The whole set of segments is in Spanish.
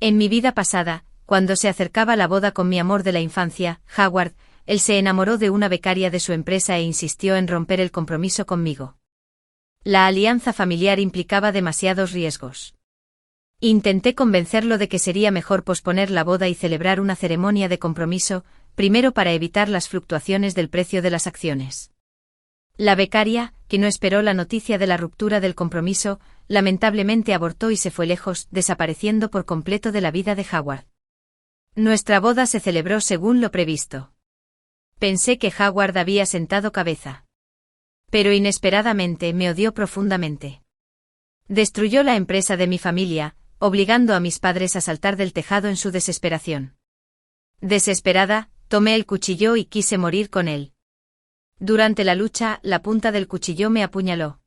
En mi vida pasada, cuando se acercaba la boda con mi amor de la infancia, Howard, él se enamoró de una becaria de su empresa e insistió en romper el compromiso conmigo. La alianza familiar implicaba demasiados riesgos. Intenté convencerlo de que sería mejor posponer la boda y celebrar una ceremonia de compromiso, primero para evitar las fluctuaciones del precio de las acciones. La becaria, que no esperó la noticia de la ruptura del compromiso, lamentablemente abortó y se fue lejos, desapareciendo por completo de la vida de Howard. Nuestra boda se celebró según lo previsto. Pensé que Howard había sentado cabeza. Pero inesperadamente me odió profundamente. Destruyó la empresa de mi familia, obligando a mis padres a saltar del tejado en su desesperación. Desesperada, tomé el cuchillo y quise morir con él. Durante la lucha, la punta del cuchillo me apuñaló.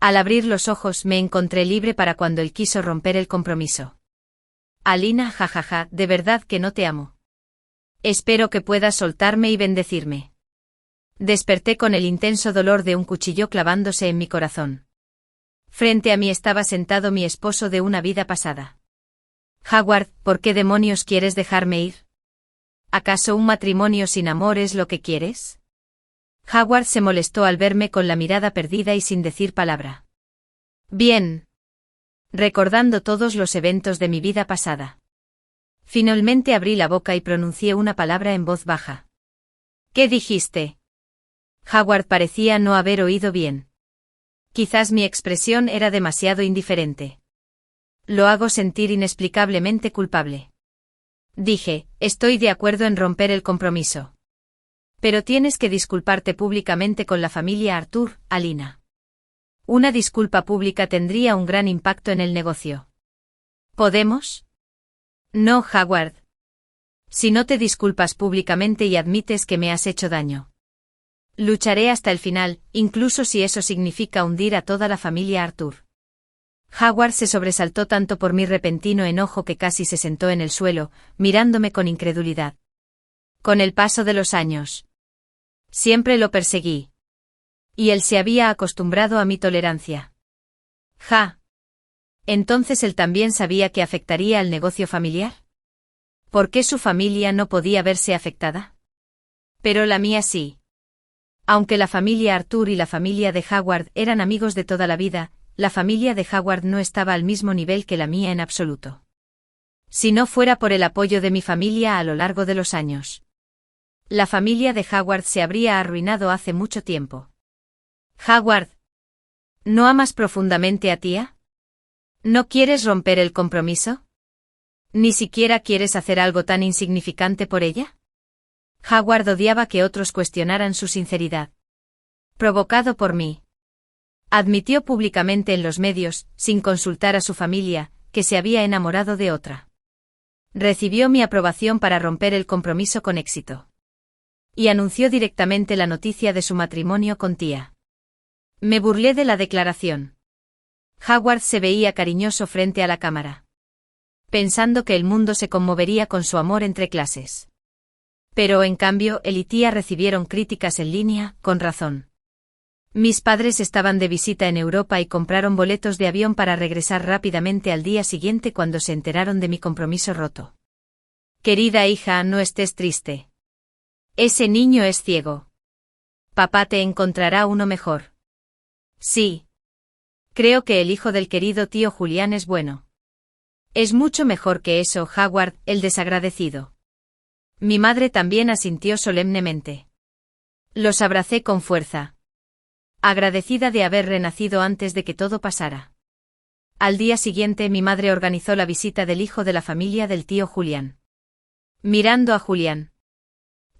Al abrir los ojos me encontré libre para cuando él quiso romper el compromiso. Alina, jajaja, de verdad que no te amo. Espero que puedas soltarme y bendecirme. Desperté con el intenso dolor de un cuchillo clavándose en mi corazón. Frente a mí estaba sentado mi esposo de una vida pasada. Howard, ¿por qué demonios quieres dejarme ir? ¿Acaso un matrimonio sin amor es lo que quieres? Howard se molestó al verme con la mirada perdida y sin decir palabra. Bien. Recordando todos los eventos de mi vida pasada. Finalmente abrí la boca y pronuncié una palabra en voz baja. ¿Qué dijiste? Howard parecía no haber oído bien. Quizás mi expresión era demasiado indiferente. Lo hago sentir inexplicablemente culpable. Dije, estoy de acuerdo en romper el compromiso. Pero tienes que disculparte públicamente con la familia Arthur, Alina. Una disculpa pública tendría un gran impacto en el negocio. ¿Podemos? No, Howard. Si no te disculpas públicamente y admites que me has hecho daño. Lucharé hasta el final, incluso si eso significa hundir a toda la familia Arthur. Howard se sobresaltó tanto por mi repentino enojo que casi se sentó en el suelo, mirándome con incredulidad. Con el paso de los años. Siempre lo perseguí. Y él se había acostumbrado a mi tolerancia. Ja. ¿Entonces él también sabía que afectaría al negocio familiar? ¿Por qué su familia no podía verse afectada? Pero la mía sí. Aunque la familia Arthur y la familia de Howard eran amigos de toda la vida, la familia de Howard no estaba al mismo nivel que la mía en absoluto. Si no fuera por el apoyo de mi familia a lo largo de los años. La familia de Howard se habría arruinado hace mucho tiempo. Howard. ¿No amas profundamente a tía? ¿No quieres romper el compromiso? ¿Ni siquiera quieres hacer algo tan insignificante por ella? Howard odiaba que otros cuestionaran su sinceridad. Provocado por mí. Admitió públicamente en los medios, sin consultar a su familia, que se había enamorado de otra. Recibió mi aprobación para romper el compromiso con éxito. Y anunció directamente la noticia de su matrimonio con tía. Me burlé de la declaración. Howard se veía cariñoso frente a la cámara. Pensando que el mundo se conmovería con su amor entre clases. Pero en cambio él y tía recibieron críticas en línea, con razón. Mis padres estaban de visita en Europa y compraron boletos de avión para regresar rápidamente al día siguiente cuando se enteraron de mi compromiso roto. Querida hija, no estés triste. Ese niño es ciego. Papá te encontrará uno mejor. Sí. Creo que el hijo del querido tío Julián es bueno. Es mucho mejor que eso, Howard, el desagradecido. Mi madre también asintió solemnemente. Los abracé con fuerza. Agradecida de haber renacido antes de que todo pasara. Al día siguiente mi madre organizó la visita del hijo de la familia del tío Julián. Mirando a Julián.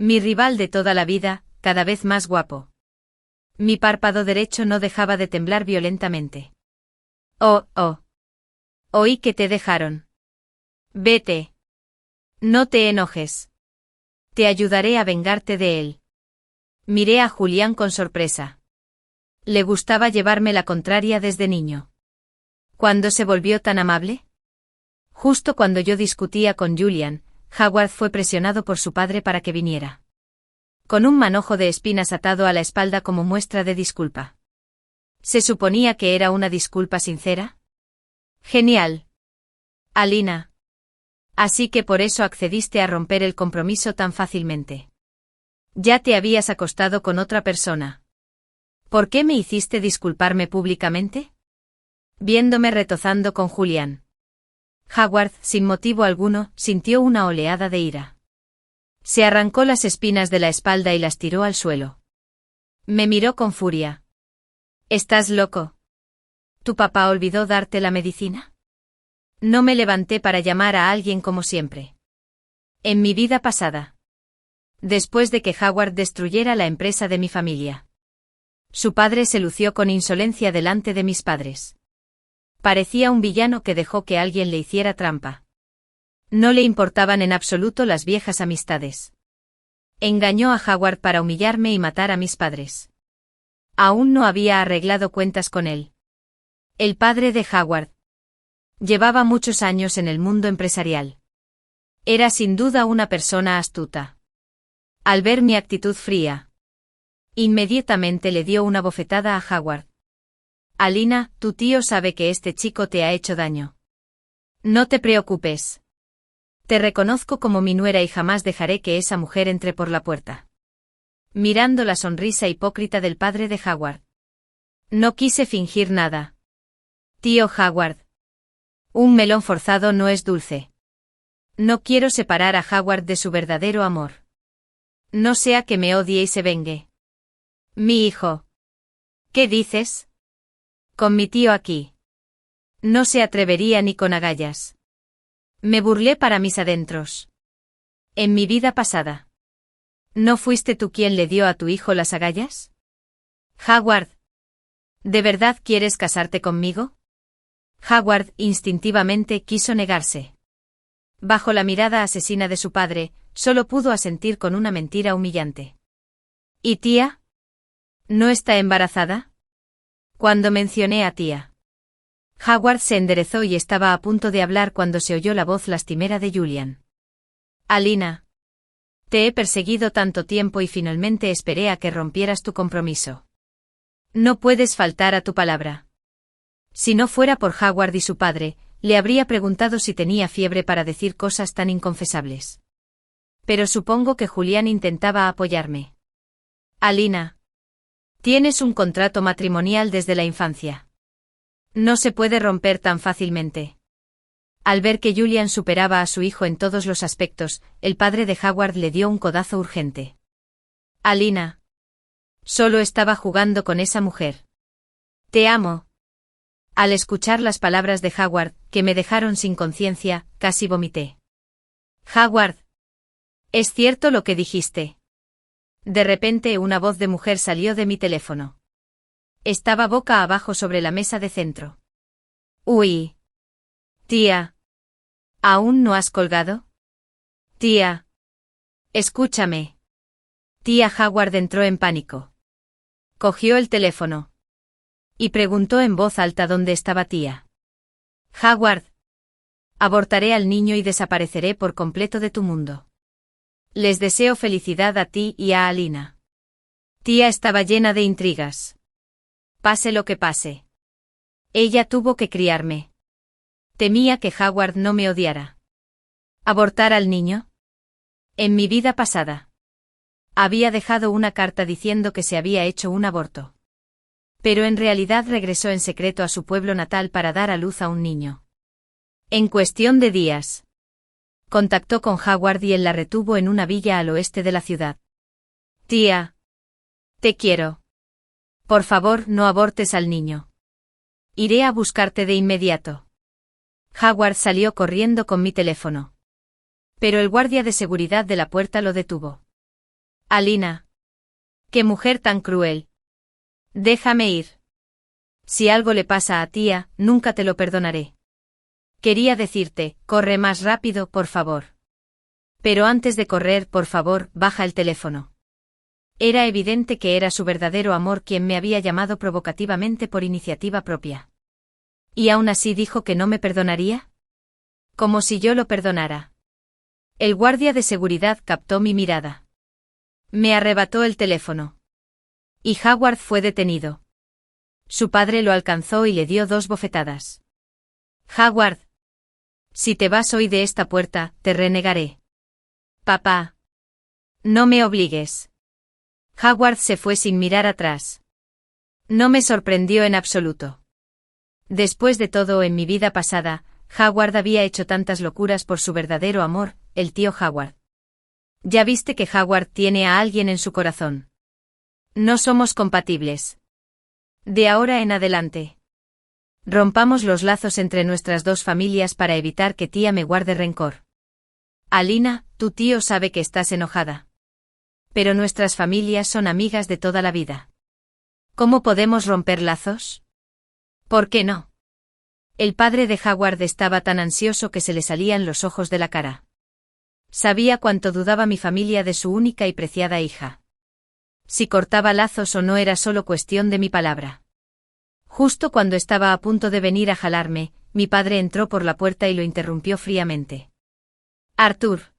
Mi rival de toda la vida, cada vez más guapo. Mi párpado derecho no dejaba de temblar violentamente. Oh. Oí que te dejaron. Vete. No te enojes. Te ayudaré a vengarte de él. Miré a Julián con sorpresa. Le gustaba llevarme la contraria desde niño. ¿Cuándo se volvió tan amable? Justo cuando yo discutía con Julian, Howard fue presionado por su padre para que viniera. Con un manojo de espinas atado a la espalda como muestra de disculpa. ¿Se suponía que era una disculpa sincera? Genial. Alina. Así que por eso accediste a romper el compromiso tan fácilmente. Ya te habías acostado con otra persona. ¿Por qué me hiciste disculparme públicamente? Viéndome retozando con Julián. Howard, sin motivo alguno, sintió una oleada de ira. Se arrancó las espinas de la espalda y las tiró al suelo. Me miró con furia. ¿Estás loco? ¿Tu papá olvidó darte la medicina? No me levanté para llamar a alguien como siempre. En mi vida pasada. Después de que Howard destruyera la empresa de mi familia. Su padre se lució con insolencia delante de mis padres. Parecía un villano que dejó que alguien le hiciera trampa. No le importaban en absoluto las viejas amistades. Engañó a Howard para humillarme y matar a mis padres. Aún no había arreglado cuentas con él. El padre de Howard. Llevaba muchos años en el mundo empresarial. Era sin duda una persona astuta. Al ver mi actitud fría, inmediatamente le dio una bofetada a Howard. Alina, tu tío sabe que este chico te ha hecho daño. No te preocupes. Te reconozco como mi nuera y jamás dejaré que esa mujer entre por la puerta. Mirando la sonrisa hipócrita del padre de Howard. No quise fingir nada. Tío Howard. Un melón forzado no es dulce. No quiero separar a Howard de su verdadero amor. No sea que me odie y se vengue. Mi hijo. ¿Qué dices? Con mi tío aquí. No se atrevería ni con agallas. Me burlé para mis adentros. En mi vida pasada. ¿No fuiste tú quien le dio a tu hijo las agallas? Howard. ¿De verdad quieres casarte conmigo? Howard instintivamente quiso negarse. Bajo la mirada asesina de su padre, solo pudo asentir con una mentira humillante. ¿Y tía? ¿No está embarazada? Cuando mencioné a tía. Howard se enderezó y estaba a punto de hablar cuando se oyó la voz lastimera de Julian. Alina. Te he perseguido tanto tiempo y finalmente esperé a que rompieras tu compromiso. No puedes faltar a tu palabra. Si no fuera por Howard y su padre, le habría preguntado si tenía fiebre para decir cosas tan inconfesables. Pero supongo que Julián intentaba apoyarme. Alina. Tienes un contrato matrimonial desde la infancia. No se puede romper tan fácilmente. Al ver que Julian superaba a su hijo en todos los aspectos, el padre de Howard le dio un codazo urgente. Alina. Solo estaba jugando con esa mujer. Te amo. Al escuchar las palabras de Howard, que me dejaron sin conciencia, casi vomité. Howard. ¿Es cierto lo que dijiste? De repente una voz de mujer salió de mi teléfono. Estaba boca abajo sobre la mesa de centro. Uy. Tía. ¿Aún no has colgado? Tía. Escúchame. Tía Howard entró en pánico. Cogió el teléfono. Y preguntó en voz alta dónde estaba tía. Howard. Abortaré al niño y desapareceré por completo de tu mundo. Les deseo felicidad a ti y a Alina. Tía estaba llena de intrigas. Pase lo que pase. Ella tuvo que criarme. Temía que Howard no me odiara. ¿Abortar al niño? En mi vida pasada. Había dejado una carta diciendo que se había hecho un aborto. Pero en realidad regresó en secreto a su pueblo natal para dar a luz a un niño. En cuestión de días. Contactó con Howard y él la retuvo en una villa al oeste de la ciudad. Tía. Te quiero. Por favor, no abortes al niño. Iré a buscarte de inmediato. Howard salió corriendo con mi teléfono. Pero el guardia de seguridad de la puerta lo detuvo. Alina. ¡Qué mujer tan cruel! Déjame ir. Si algo le pasa a tía, nunca te lo perdonaré. Quería decirte, corre más rápido, por favor. Pero antes de correr, por favor, baja el teléfono. Era evidente que era su verdadero amor quien me había llamado provocativamente por iniciativa propia. ¿Y aún así dijo que no me perdonaría? Como si yo lo perdonara. El guardia de seguridad captó mi mirada. Me arrebató el teléfono. Y Howard fue detenido. Su padre lo alcanzó y le dio 2 bofetadas. Howard. Si te vas hoy de esta puerta, te renegaré. Papá. No me obligues. Howard se fue sin mirar atrás. No me sorprendió en absoluto. Después de todo, en mi vida pasada, Howard había hecho tantas locuras por su verdadero amor, el tío Howard. Ya viste que Howard tiene a alguien en su corazón. No somos compatibles. De ahora en adelante. Rompamos los lazos entre nuestras dos familias para evitar que tía me guarde rencor. Alina, tu tío sabe que estás enojada. Pero nuestras familias son amigas de toda la vida. ¿Cómo podemos romper lazos? ¿Por qué no? El padre de Howard estaba tan ansioso que se le salían los ojos de la cara. Sabía cuánto dudaba mi familia de su única y preciada hija. Si cortaba lazos o no era solo cuestión de mi palabra. Justo cuando estaba a punto de venir a jalarme, mi padre entró por la puerta y lo interrumpió fríamente. Arthur.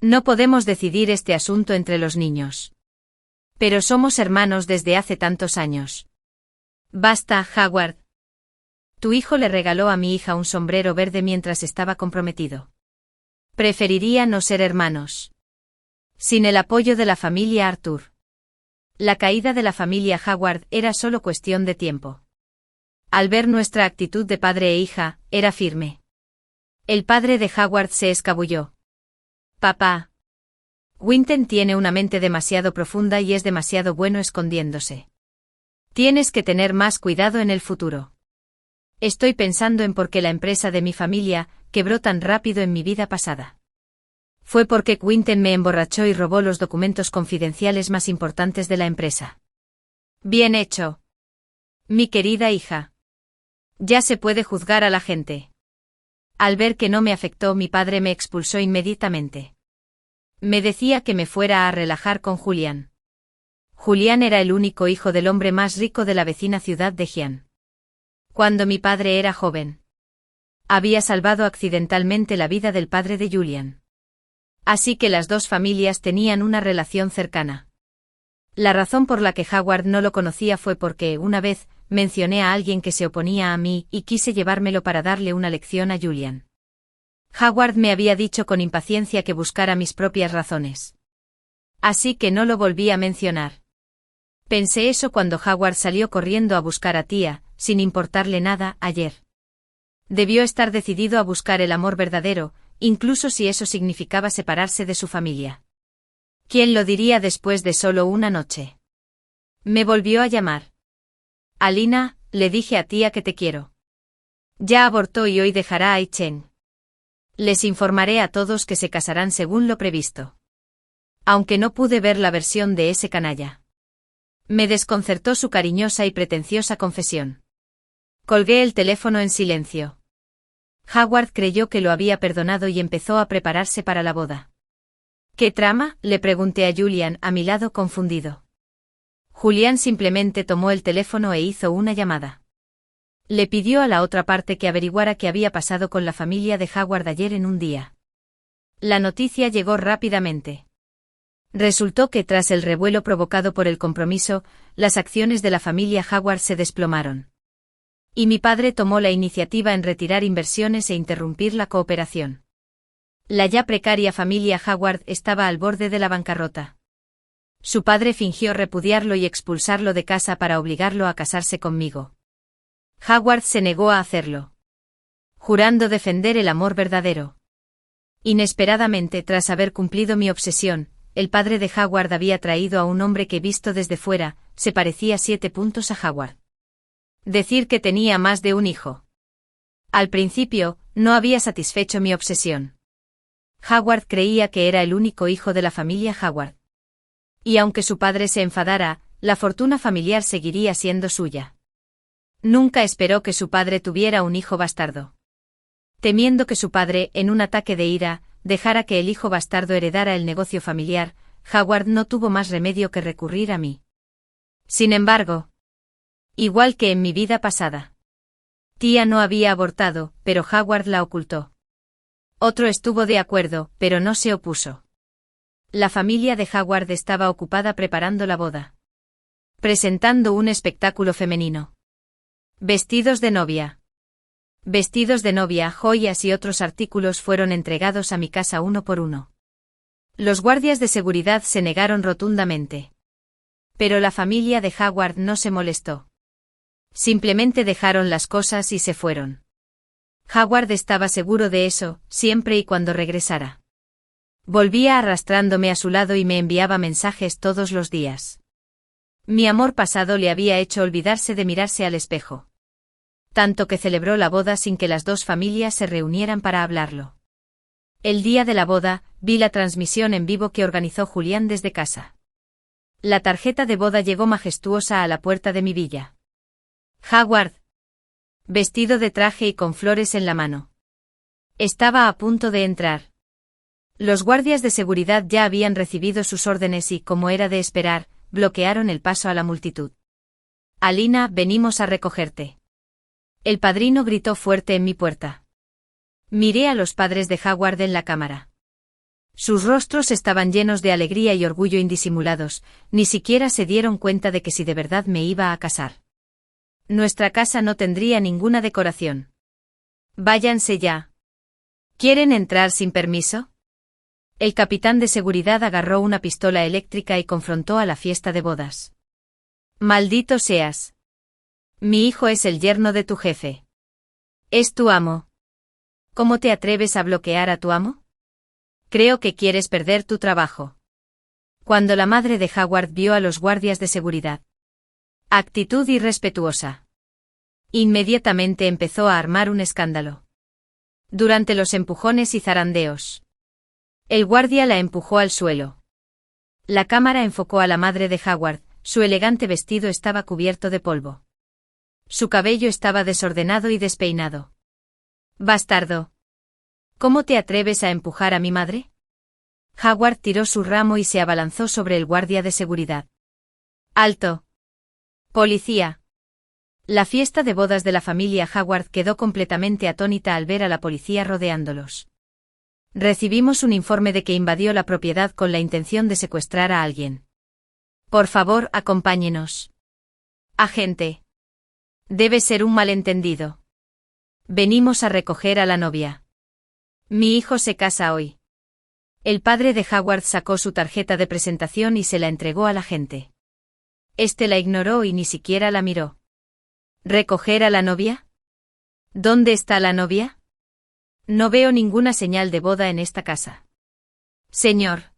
No podemos decidir este asunto entre los niños. Pero somos hermanos desde hace tantos años. Basta, Howard. Tu hijo le regaló a mi hija un sombrero verde mientras estaba comprometido. Preferiría no ser hermanos. Sin el apoyo de la familia Arthur. La caída de la familia Howard era solo cuestión de tiempo. Al ver nuestra actitud de padre e hija, era firme. El padre de Howard se escabulló. Papá. Winton tiene una mente demasiado profunda y es demasiado bueno escondiéndose. Tienes que tener más cuidado en el futuro. Estoy pensando en por qué la empresa de mi familia quebró tan rápido en mi vida pasada. Fue porque Winton me emborrachó y robó los documentos confidenciales más importantes de la empresa. Bien hecho. Mi querida hija. Ya se puede juzgar a la gente. Al ver que no me afectó, mi padre me expulsó inmediatamente. Me decía que me fuera a relajar con Julián. Julián era el único hijo del hombre más rico de la vecina ciudad de Jian. Cuando mi padre era joven, había salvado accidentalmente la vida del padre de Julian. Así que las dos familias tenían una relación cercana. La razón por la que Howard no lo conocía fue porque, una vez, mencioné a alguien que se oponía a mí y quise llevármelo para darle una lección a Julian. Howard me había dicho con impaciencia que buscara mis propias razones. Así que no lo volví a mencionar. Pensé eso cuando Howard salió corriendo a buscar a tía, sin importarle nada, ayer. Debió estar decidido a buscar el amor verdadero, incluso si eso significaba separarse de su familia. ¿Quién lo diría después de solo una noche? Me volvió a llamar. Alina, le dije a tía que te quiero. Ya abortó y hoy dejará a Chen. Les informaré a todos que se casarán según lo previsto. Aunque no pude ver la versión de ese canalla. Me desconcertó su cariñosa y pretenciosa confesión. Colgué el teléfono en silencio. Howard creyó que lo había perdonado y empezó a prepararse para la boda. ¿Qué trama?, le pregunté a Julian a mi lado confundido. Julián simplemente tomó el teléfono e hizo una llamada. Le pidió a la otra parte que averiguara qué había pasado con la familia de Howard ayer en un día. La noticia llegó rápidamente. Resultó que tras el revuelo provocado por el compromiso, las acciones de la familia Howard se desplomaron. Y mi padre tomó la iniciativa en retirar inversiones e interrumpir la cooperación. La ya precaria familia Howard estaba al borde de la bancarrota. Su padre fingió repudiarlo y expulsarlo de casa para obligarlo a casarse conmigo. Howard se negó a hacerlo, jurando defender el amor verdadero. Inesperadamente, tras haber cumplido mi obsesión, el padre de Howard había traído a un hombre que, visto desde fuera, se parecía 7 puntos a Howard. Decir que tenía más de un hijo. Al principio, no había satisfecho mi obsesión. Howard creía que era el único hijo de la familia Howard. Y aunque su padre se enfadara, la fortuna familiar seguiría siendo suya. Nunca esperó que su padre tuviera un hijo bastardo. Temiendo que su padre, en un ataque de ira, dejara que el hijo bastardo heredara el negocio familiar, Howard no tuvo más remedio que recurrir a mí. Sin embargo, igual que en mi vida pasada, tía no había abortado, pero Howard la ocultó. Otro estuvo de acuerdo, pero no se opuso. La familia de Howard estaba ocupada preparando la boda. Presentando un espectáculo femenino. Vestidos de novia. Vestidos de novia, joyas y otros artículos fueron entregados a mi casa uno por uno. Los guardias de seguridad se negaron rotundamente. Pero la familia de Howard no se molestó. Simplemente dejaron las cosas y se fueron. Howard estaba seguro de eso, siempre y cuando regresara. Volvía arrastrándome a su lado y me enviaba mensajes todos los días. Mi amor pasado le había hecho olvidarse de mirarse al espejo. Tanto que celebró la boda sin que las dos familias se reunieran para hablarlo. El día de la boda, vi la transmisión en vivo que organizó Julián desde casa. La tarjeta de boda llegó majestuosa a la puerta de mi villa. Howard. Vestido de traje y con flores en la mano. Estaba a punto de entrar. Los guardias de seguridad ya habían recibido sus órdenes y, como era de esperar, bloquearon el paso a la multitud. Alina, venimos a recogerte. El padrino gritó fuerte en mi puerta. Miré a los padres de Howard en la cámara. Sus rostros estaban llenos de alegría y orgullo indisimulados, ni siquiera se dieron cuenta de que si de verdad me iba a casar. Nuestra casa no tendría ninguna decoración. Váyanse ya. ¿Quieren entrar sin permiso? El capitán de seguridad agarró una pistola eléctrica y confrontó a la fiesta de bodas. Maldito seas. Mi hijo es el yerno de tu jefe. Es tu amo. ¿Cómo te atreves a bloquear a tu amo? Creo que quieres perder tu trabajo. Cuando la madre de Howard vio a los guardias de seguridad. Actitud irrespetuosa. Inmediatamente empezó a armar un escándalo. Durante los empujones y zarandeos. El guardia la empujó al suelo. La cámara enfocó a la madre de Howard, su elegante vestido estaba cubierto de polvo. Su cabello estaba desordenado y despeinado. Bastardo. ¿Cómo te atreves a empujar a mi madre? Howard tiró su ramo y se abalanzó sobre el guardia de seguridad. ¡Alto! ¡Policía! La fiesta de bodas de la familia Howard quedó completamente atónita al ver a la policía rodeándolos. Recibimos un informe de que invadió la propiedad con la intención de secuestrar a alguien. Por favor, acompáñenos. Agente. Debe ser un malentendido. Venimos a recoger a la novia. Mi hijo se casa hoy. El padre de Howard sacó su tarjeta de presentación y se la entregó al agente. Este la ignoró y ni siquiera la miró. ¿Recoger a la novia? ¿Dónde está la novia? No veo ninguna señal de boda en esta casa. Señor.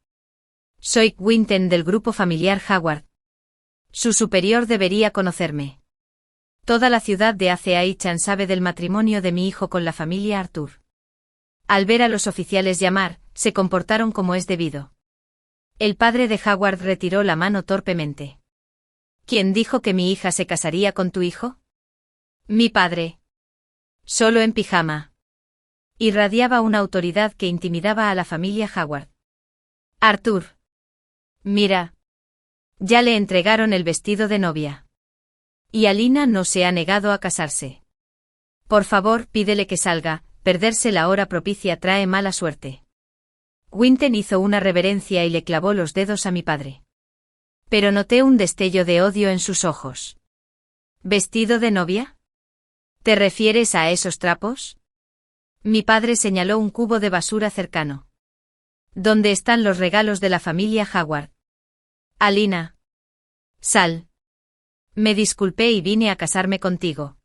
Soy Quinten del grupo familiar Howard. Su superior debería conocerme. Toda la ciudad de Aceaichan sabe del matrimonio de mi hijo con la familia Arthur. Al ver a los oficiales llamar, se comportaron como es debido. El padre de Howard retiró la mano torpemente. ¿Quién dijo que mi hija se casaría con tu hijo? Mi padre. Solo en pijama. Irradiaba una autoridad que intimidaba a la familia Howard. Arthur. Mira. Ya le entregaron el vestido de novia. Y Alina no se ha negado a casarse. Por favor, pídele que salga, perderse la hora propicia trae mala suerte. Quinten hizo una reverencia y le clavó los dedos a mi padre. Pero noté un destello de odio en sus ojos. ¿Vestido de novia? ¿Te refieres a esos trapos? Mi padre señaló un cubo de basura cercano. ¿Dónde están los regalos de la familia Howard? Alina. Sal. Me disculpé y vine a casarme contigo.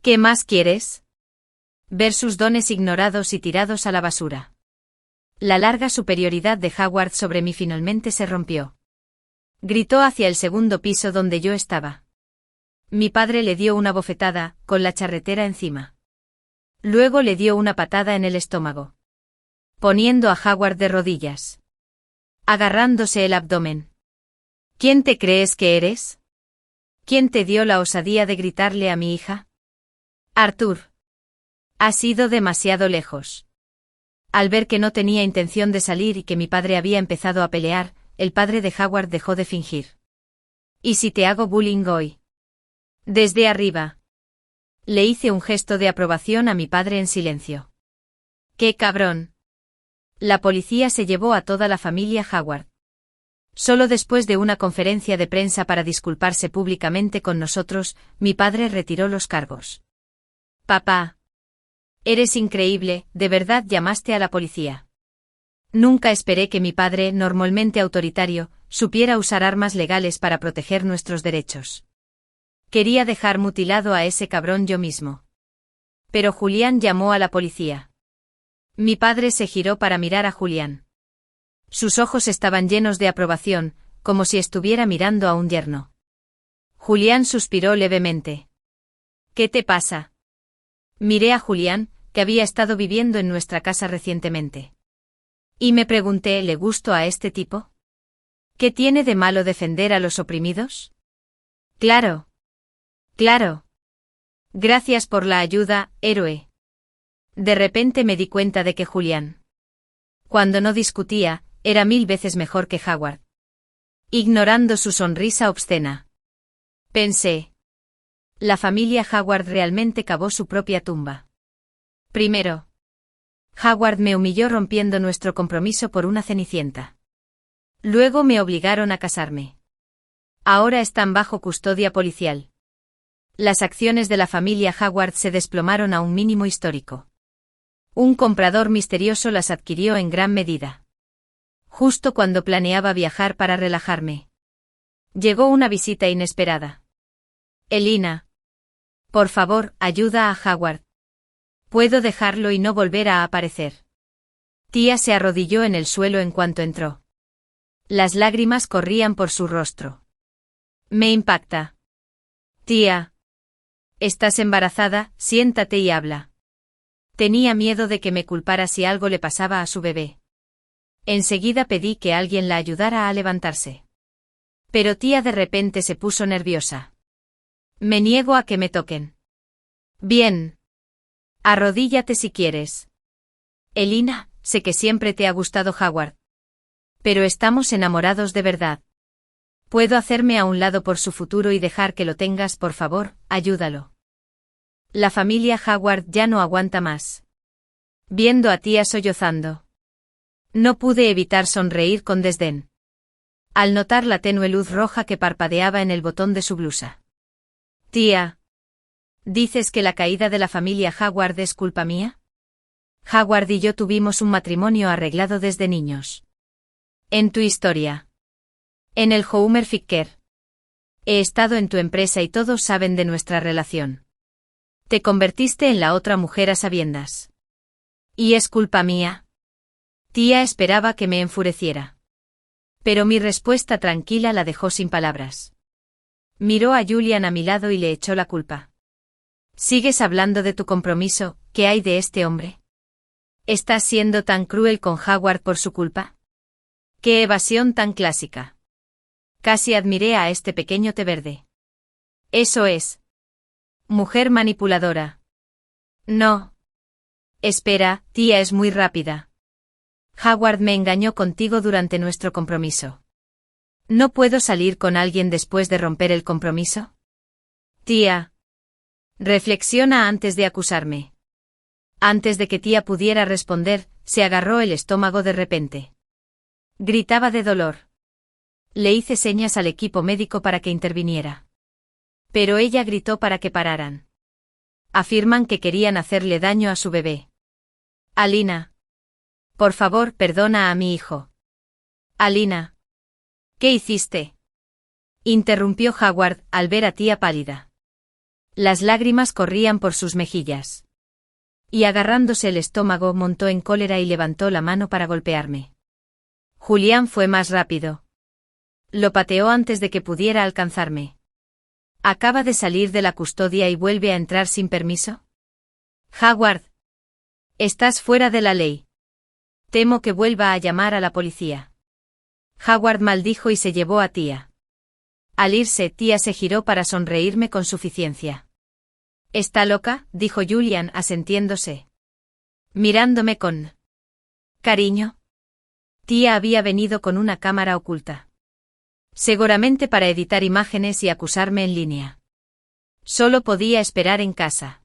¿Qué más quieres? Ver sus dones ignorados y tirados a la basura. La larga superioridad de Howard sobre mí finalmente se rompió. Gritó hacia el segundo piso donde yo estaba. Mi padre le dio una bofetada, con la charretera encima. Luego le dio una patada en el estómago. Poniendo a Howard de rodillas. Agarrándose el abdomen. ¿Quién te crees que eres? ¿Quién te dio la osadía de gritarle a mi hija? Arthur. Has ido demasiado lejos. Al ver que no tenía intención de salir y que mi padre había empezado a pelear, el padre de Howard dejó de fingir. ¿Y si te hago bullying hoy? Desde arriba. Le hice un gesto de aprobación a mi padre en silencio. ¡Qué cabrón! La policía se llevó a toda la familia Howard. Solo después de una conferencia de prensa para disculparse públicamente con nosotros, mi padre retiró los cargos. Papá. Eres increíble, ¿de verdad llamaste a la policía? Nunca esperé que mi padre, normalmente autoritario, supiera usar armas legales para proteger nuestros derechos. Quería dejar mutilado a ese cabrón yo mismo. Pero Julián llamó a la policía. Mi padre se giró para mirar a Julián. Sus ojos estaban llenos de aprobación, como si estuviera mirando a un yerno. Julián suspiró levemente. ¿Qué te pasa? Miré a Julián, que había estado viviendo en nuestra casa recientemente. Y me pregunté, ¿le gusto a este tipo? ¿Qué tiene de malo defender a los oprimidos? Claro. Claro. Gracias por la ayuda, héroe. De repente me di cuenta de que Julián, cuando no discutía, era 1000 veces mejor que Howard. Ignorando su sonrisa obscena. Pensé. La familia Howard realmente cavó su propia tumba. Primero, Howard me humilló rompiendo nuestro compromiso por una cenicienta. Luego me obligaron a casarme. Ahora están bajo custodia policial. Las acciones de la familia Howard se desplomaron a un mínimo histórico. Un comprador misterioso las adquirió en gran medida. Justo cuando planeaba viajar para relajarme. Llegó una visita inesperada. Elina. Por favor, ayuda a Howard. Puedo dejarlo y no volver a aparecer. Tía se arrodilló en el suelo en cuanto entró. Las lágrimas corrían por su rostro. Me impacta. Tía. Estás embarazada, siéntate y habla. Tenía miedo de que me culpara si algo le pasaba a su bebé. Enseguida pedí que alguien la ayudara a levantarse. Pero tía de repente se puso nerviosa. Me niego a que me toquen. Bien. Arrodíllate si quieres. Elina, sé que siempre te ha gustado Howard. Pero estamos enamorados de verdad. ¿Puedo hacerme a un lado por su futuro y dejar que lo tengas, por favor? Ayúdalo. La familia Howard ya no aguanta más. Viendo a tía sollozando. No pude evitar sonreír con desdén. Al notar la tenue luz roja que parpadeaba en el botón de su blusa. Tía. ¿Dices que la caída de la familia Howard es culpa mía? Howard y yo tuvimos un matrimonio arreglado desde niños. En tu historia. En el Homer Ficker. He estado en tu empresa y todos saben de nuestra relación. Te convertiste en la otra mujer a sabiendas. ¿Y es culpa mía? Tía esperaba que me enfureciera. Pero mi respuesta tranquila la dejó sin palabras. Miró a Julian a mi lado y le echó la culpa. ¿Sigues hablando de tu compromiso? ¿Qué hay de este hombre? ¿Estás siendo tan cruel con Howard por su culpa? ¡Qué evasión tan clásica! Casi admiré a este pequeño té verde. Eso es. Mujer manipuladora. No. Espera, tía es muy rápida. Howard me engañó contigo durante nuestro compromiso. ¿No puedo salir con alguien después de romper el compromiso? Tía. Reflexiona antes de acusarme. Antes de que tía pudiera responder, se agarró el estómago de repente. Gritaba de dolor. Le hice señas al equipo médico para que interviniera. Pero ella gritó para que pararan. Afirman que querían hacerle daño a su bebé. Alina. Por favor, perdona a mi hijo. Alina. ¿Qué hiciste? Interrumpió Howard al ver a tía pálida. Las lágrimas corrían por sus mejillas. Y agarrándose el estómago montó en cólera y levantó la mano para golpearme. Julián fue más rápido. Lo pateó antes de que pudiera alcanzarme. ¿Acaba de salir de la custodia y vuelve a entrar sin permiso? Howard. Estás fuera de la ley. Temo que vuelva a llamar a la policía. Howard maldijo y se llevó a tía. Al irse, tía se giró para sonreírme con suficiencia. ¿Está loca?, dijo Julian asintiéndose. Mirándome con cariño. Tía había venido con una cámara oculta. Seguramente para editar imágenes y acusarme en línea. Solo podía esperar en casa.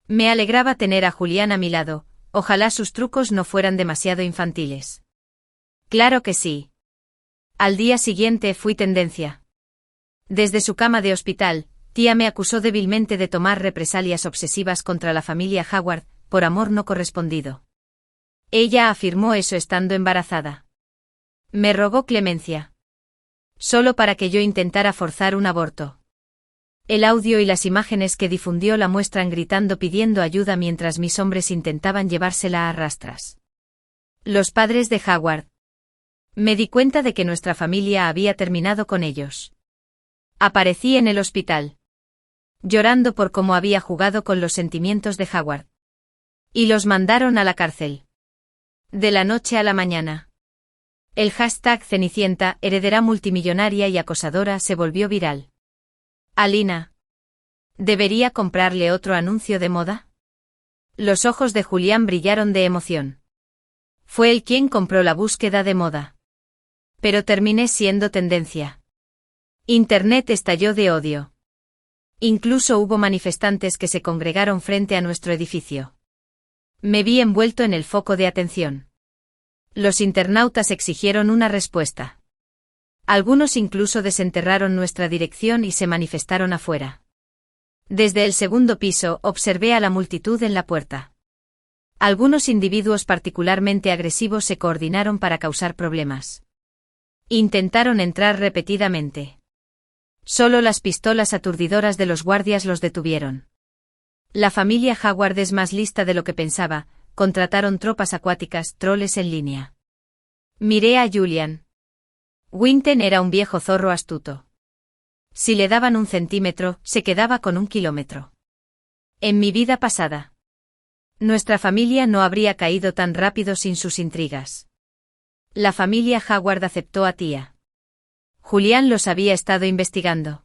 Me alegraba tener a Julián a mi lado, ojalá sus trucos no fueran demasiado infantiles. Claro que sí. Al día siguiente fui tendencia. Desde su cama de hospital, tía me acusó débilmente de tomar represalias obsesivas contra la familia Howard, por amor no correspondido. Ella afirmó eso estando embarazada. Me rogó clemencia. Solo para que yo intentara forzar un aborto. El audio y las imágenes que difundió la muestran gritando pidiendo ayuda mientras mis hombres intentaban llevársela a rastras. Los padres de Howard. Me di cuenta de que nuestra familia había terminado con ellos. Aparecí en el hospital. Llorando por cómo había jugado con los sentimientos de Howard. Y los mandaron a la cárcel. De la noche a la mañana. El hashtag Cenicienta, heredera multimillonaria y acosadora, se volvió viral. Alina. ¿Debería comprarle otro anuncio de moda? Los ojos de Julián brillaron de emoción. Fue él quien compró la búsqueda de moda. Pero terminé siendo tendencia. Internet estalló de odio. Incluso hubo manifestantes que se congregaron frente a nuestro edificio. Me vi envuelto en el foco de atención. Los internautas exigieron una respuesta. Algunos incluso desenterraron nuestra dirección y se manifestaron afuera. Desde el segundo piso observé a la multitud en la puerta. Algunos individuos particularmente agresivos se coordinaron para causar problemas. Intentaron entrar repetidamente. Solo las pistolas aturdidoras de los guardias los detuvieron. La familia Howard es más lista de lo que pensaba, contrataron tropas acuáticas, troles en línea. Miré a Julian. Winton era un viejo zorro astuto. Si le daban 1 centímetro, se quedaba con 1 kilómetro. En mi vida pasada. Nuestra familia no habría caído tan rápido sin sus intrigas. La familia Howard aceptó a Tia. Julián los había estado investigando.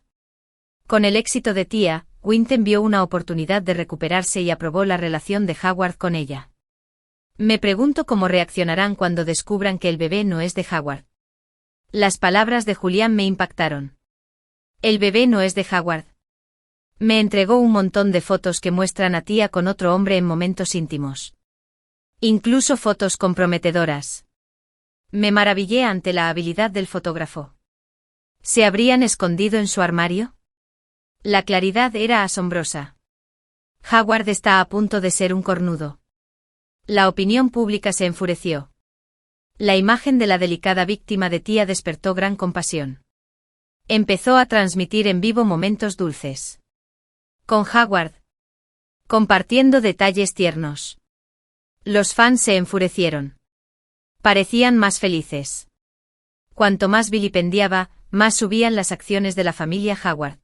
Con el éxito de Tia, Winton vio una oportunidad de recuperarse y aprobó la relación de Howard con ella. Me pregunto cómo reaccionarán cuando descubran que el bebé no es de Howard. Las palabras de Julián me impactaron. El bebé no es de Howard. Me entregó un montón de fotos que muestran a Tia con otro hombre en momentos íntimos. Incluso fotos comprometedoras. Me maravillé ante la habilidad del fotógrafo. ¿Se habrían escondido en su armario? La claridad era asombrosa. Howard está a punto de ser un cornudo. La opinión pública se enfureció. La imagen de la delicada víctima de Tia despertó gran compasión. Empezó a transmitir en vivo momentos dulces. Con Howard. Compartiendo detalles tiernos. Los fans se enfurecieron. Parecían más felices. Cuanto más vilipendiaba, más subían las acciones de la familia Howard.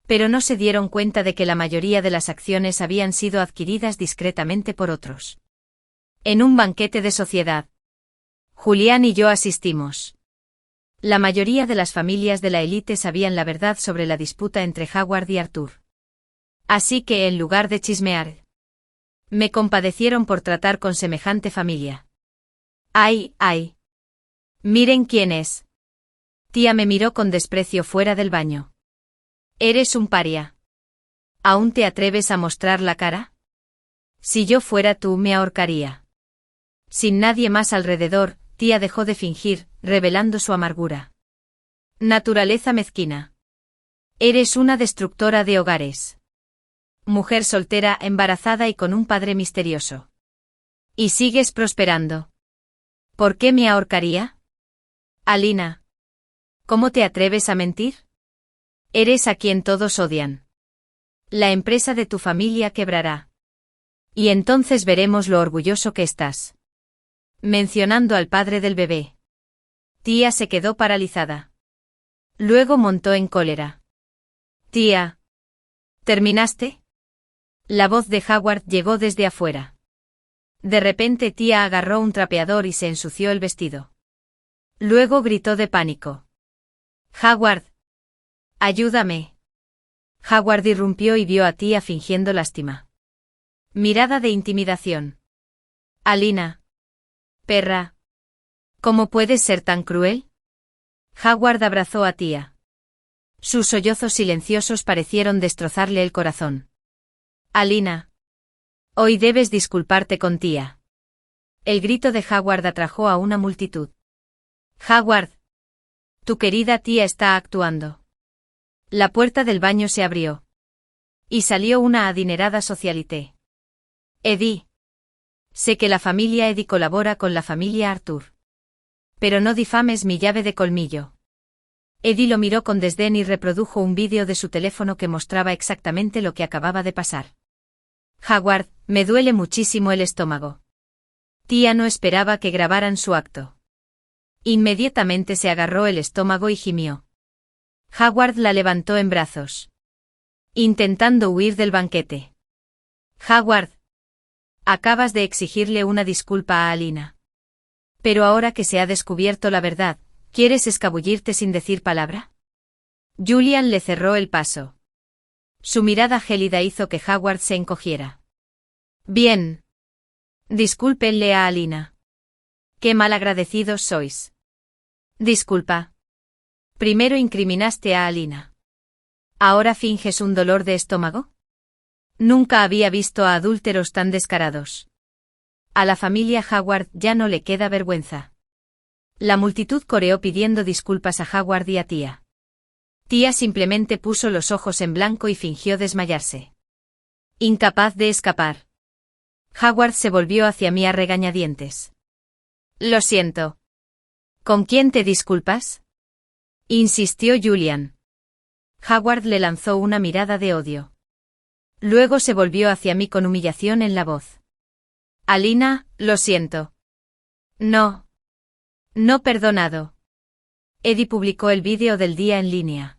Pero no se dieron cuenta de que la mayoría de las acciones habían sido adquiridas discretamente por otros. En un banquete de sociedad. Julián y yo asistimos. La mayoría de las familias de la élite sabían la verdad sobre la disputa entre Howard y Arthur. Así que en lugar de chismear, me compadecieron por tratar con semejante familia. ¡Ay, ay! Miren quién es. Tia me miró con desprecio fuera del baño. Eres un paria. ¿Aún te atreves a mostrar la cara? Si yo fuera tú me ahorcaría. Sin nadie más alrededor, Tia dejó de fingir, revelando su amargura. Naturaleza mezquina. Eres una destructora de hogares. Mujer soltera, embarazada y con un padre misterioso. Y sigues prosperando. ¿Por qué me ahorcaría? Alina. ¿Cómo te atreves a mentir? Eres a quien todos odian. La empresa de tu familia quebrará. Y entonces veremos lo orgulloso que estás. Mencionando al padre del bebé. Tia se quedó paralizada. Luego montó en cólera. Tia. ¿Terminaste? La voz de Howard llegó desde afuera. De repente Tia agarró un trapeador y se ensució el vestido. Luego gritó de pánico. Howard. Ayúdame. Howard irrumpió y vio a Tia fingiendo lástima. Mirada de intimidación. Alina. Perra. ¿Cómo puedes ser tan cruel? Howard abrazó a Tia. Sus sollozos silenciosos parecieron destrozarle el corazón. Alina. Hoy debes disculparte con Tia. El grito de Howard atrajo a una multitud. Howard. Tu querida Tia está actuando. La puerta del baño se abrió. Y salió una adinerada socialité. Eddie. Sé que la familia Eddie colabora con la familia Arthur. Pero no difames mi llave de colmillo. Eddie lo miró con desdén y reprodujo un vídeo de su teléfono que mostraba exactamente lo que acababa de pasar. Howard, me duele muchísimo el estómago. Tía no esperaba que grabaran su acto. Inmediatamente se agarró el estómago y gimió. Howard la levantó en brazos, intentando huir del banquete. Howard, acabas de exigirle una disculpa a Alina. Pero ahora que se ha descubierto la verdad, ¿quieres escabullirte sin decir palabra? Julian le cerró el paso. Su mirada gélida hizo que Howard se encogiera. Bien. Discúlpenle a Alina. Qué malagradecidos sois. Disculpa. Primero incriminaste a Alina. ¿Ahora finges un dolor de estómago? Nunca había visto a adúlteros tan descarados. A la familia Howard ya no le queda vergüenza. La multitud coreó pidiendo disculpas a Howard y a Tía. Tía simplemente puso los ojos en blanco y fingió desmayarse. Incapaz de escapar. Howard se volvió hacia mí a regañadientes. Lo siento. ¿Con quién te disculpas? Insistió Julian. Howard le lanzó una mirada de odio. Luego se volvió hacia mí con humillación en la voz. Alina, lo siento. No. No perdonado. Eddie publicó el vídeo del día en línea.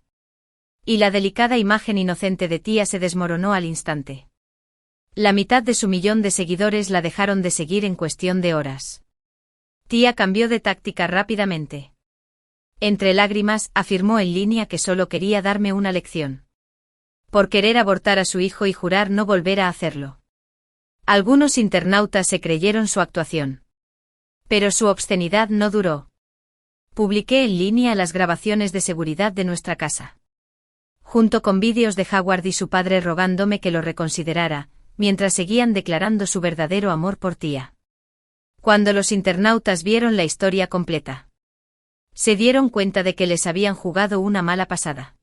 Y la delicada imagen inocente de Tía se desmoronó al instante. La mitad de su millón de seguidores la dejaron de seguir en cuestión de horas. Tía cambió de táctica rápidamente. Entre lágrimas, afirmó en línea que solo quería darme una lección. Por querer abortar a su hijo y jurar no volver a hacerlo. Algunos internautas se creyeron su actuación. Pero su obscenidad no duró. Publiqué en línea las grabaciones de seguridad de nuestra casa. Junto con vídeos de Howard y su padre rogándome que lo reconsiderara, mientras seguían declarando su verdadero amor por Tía. Cuando los internautas vieron la historia completa, se dieron cuenta de que les habían jugado una mala pasada.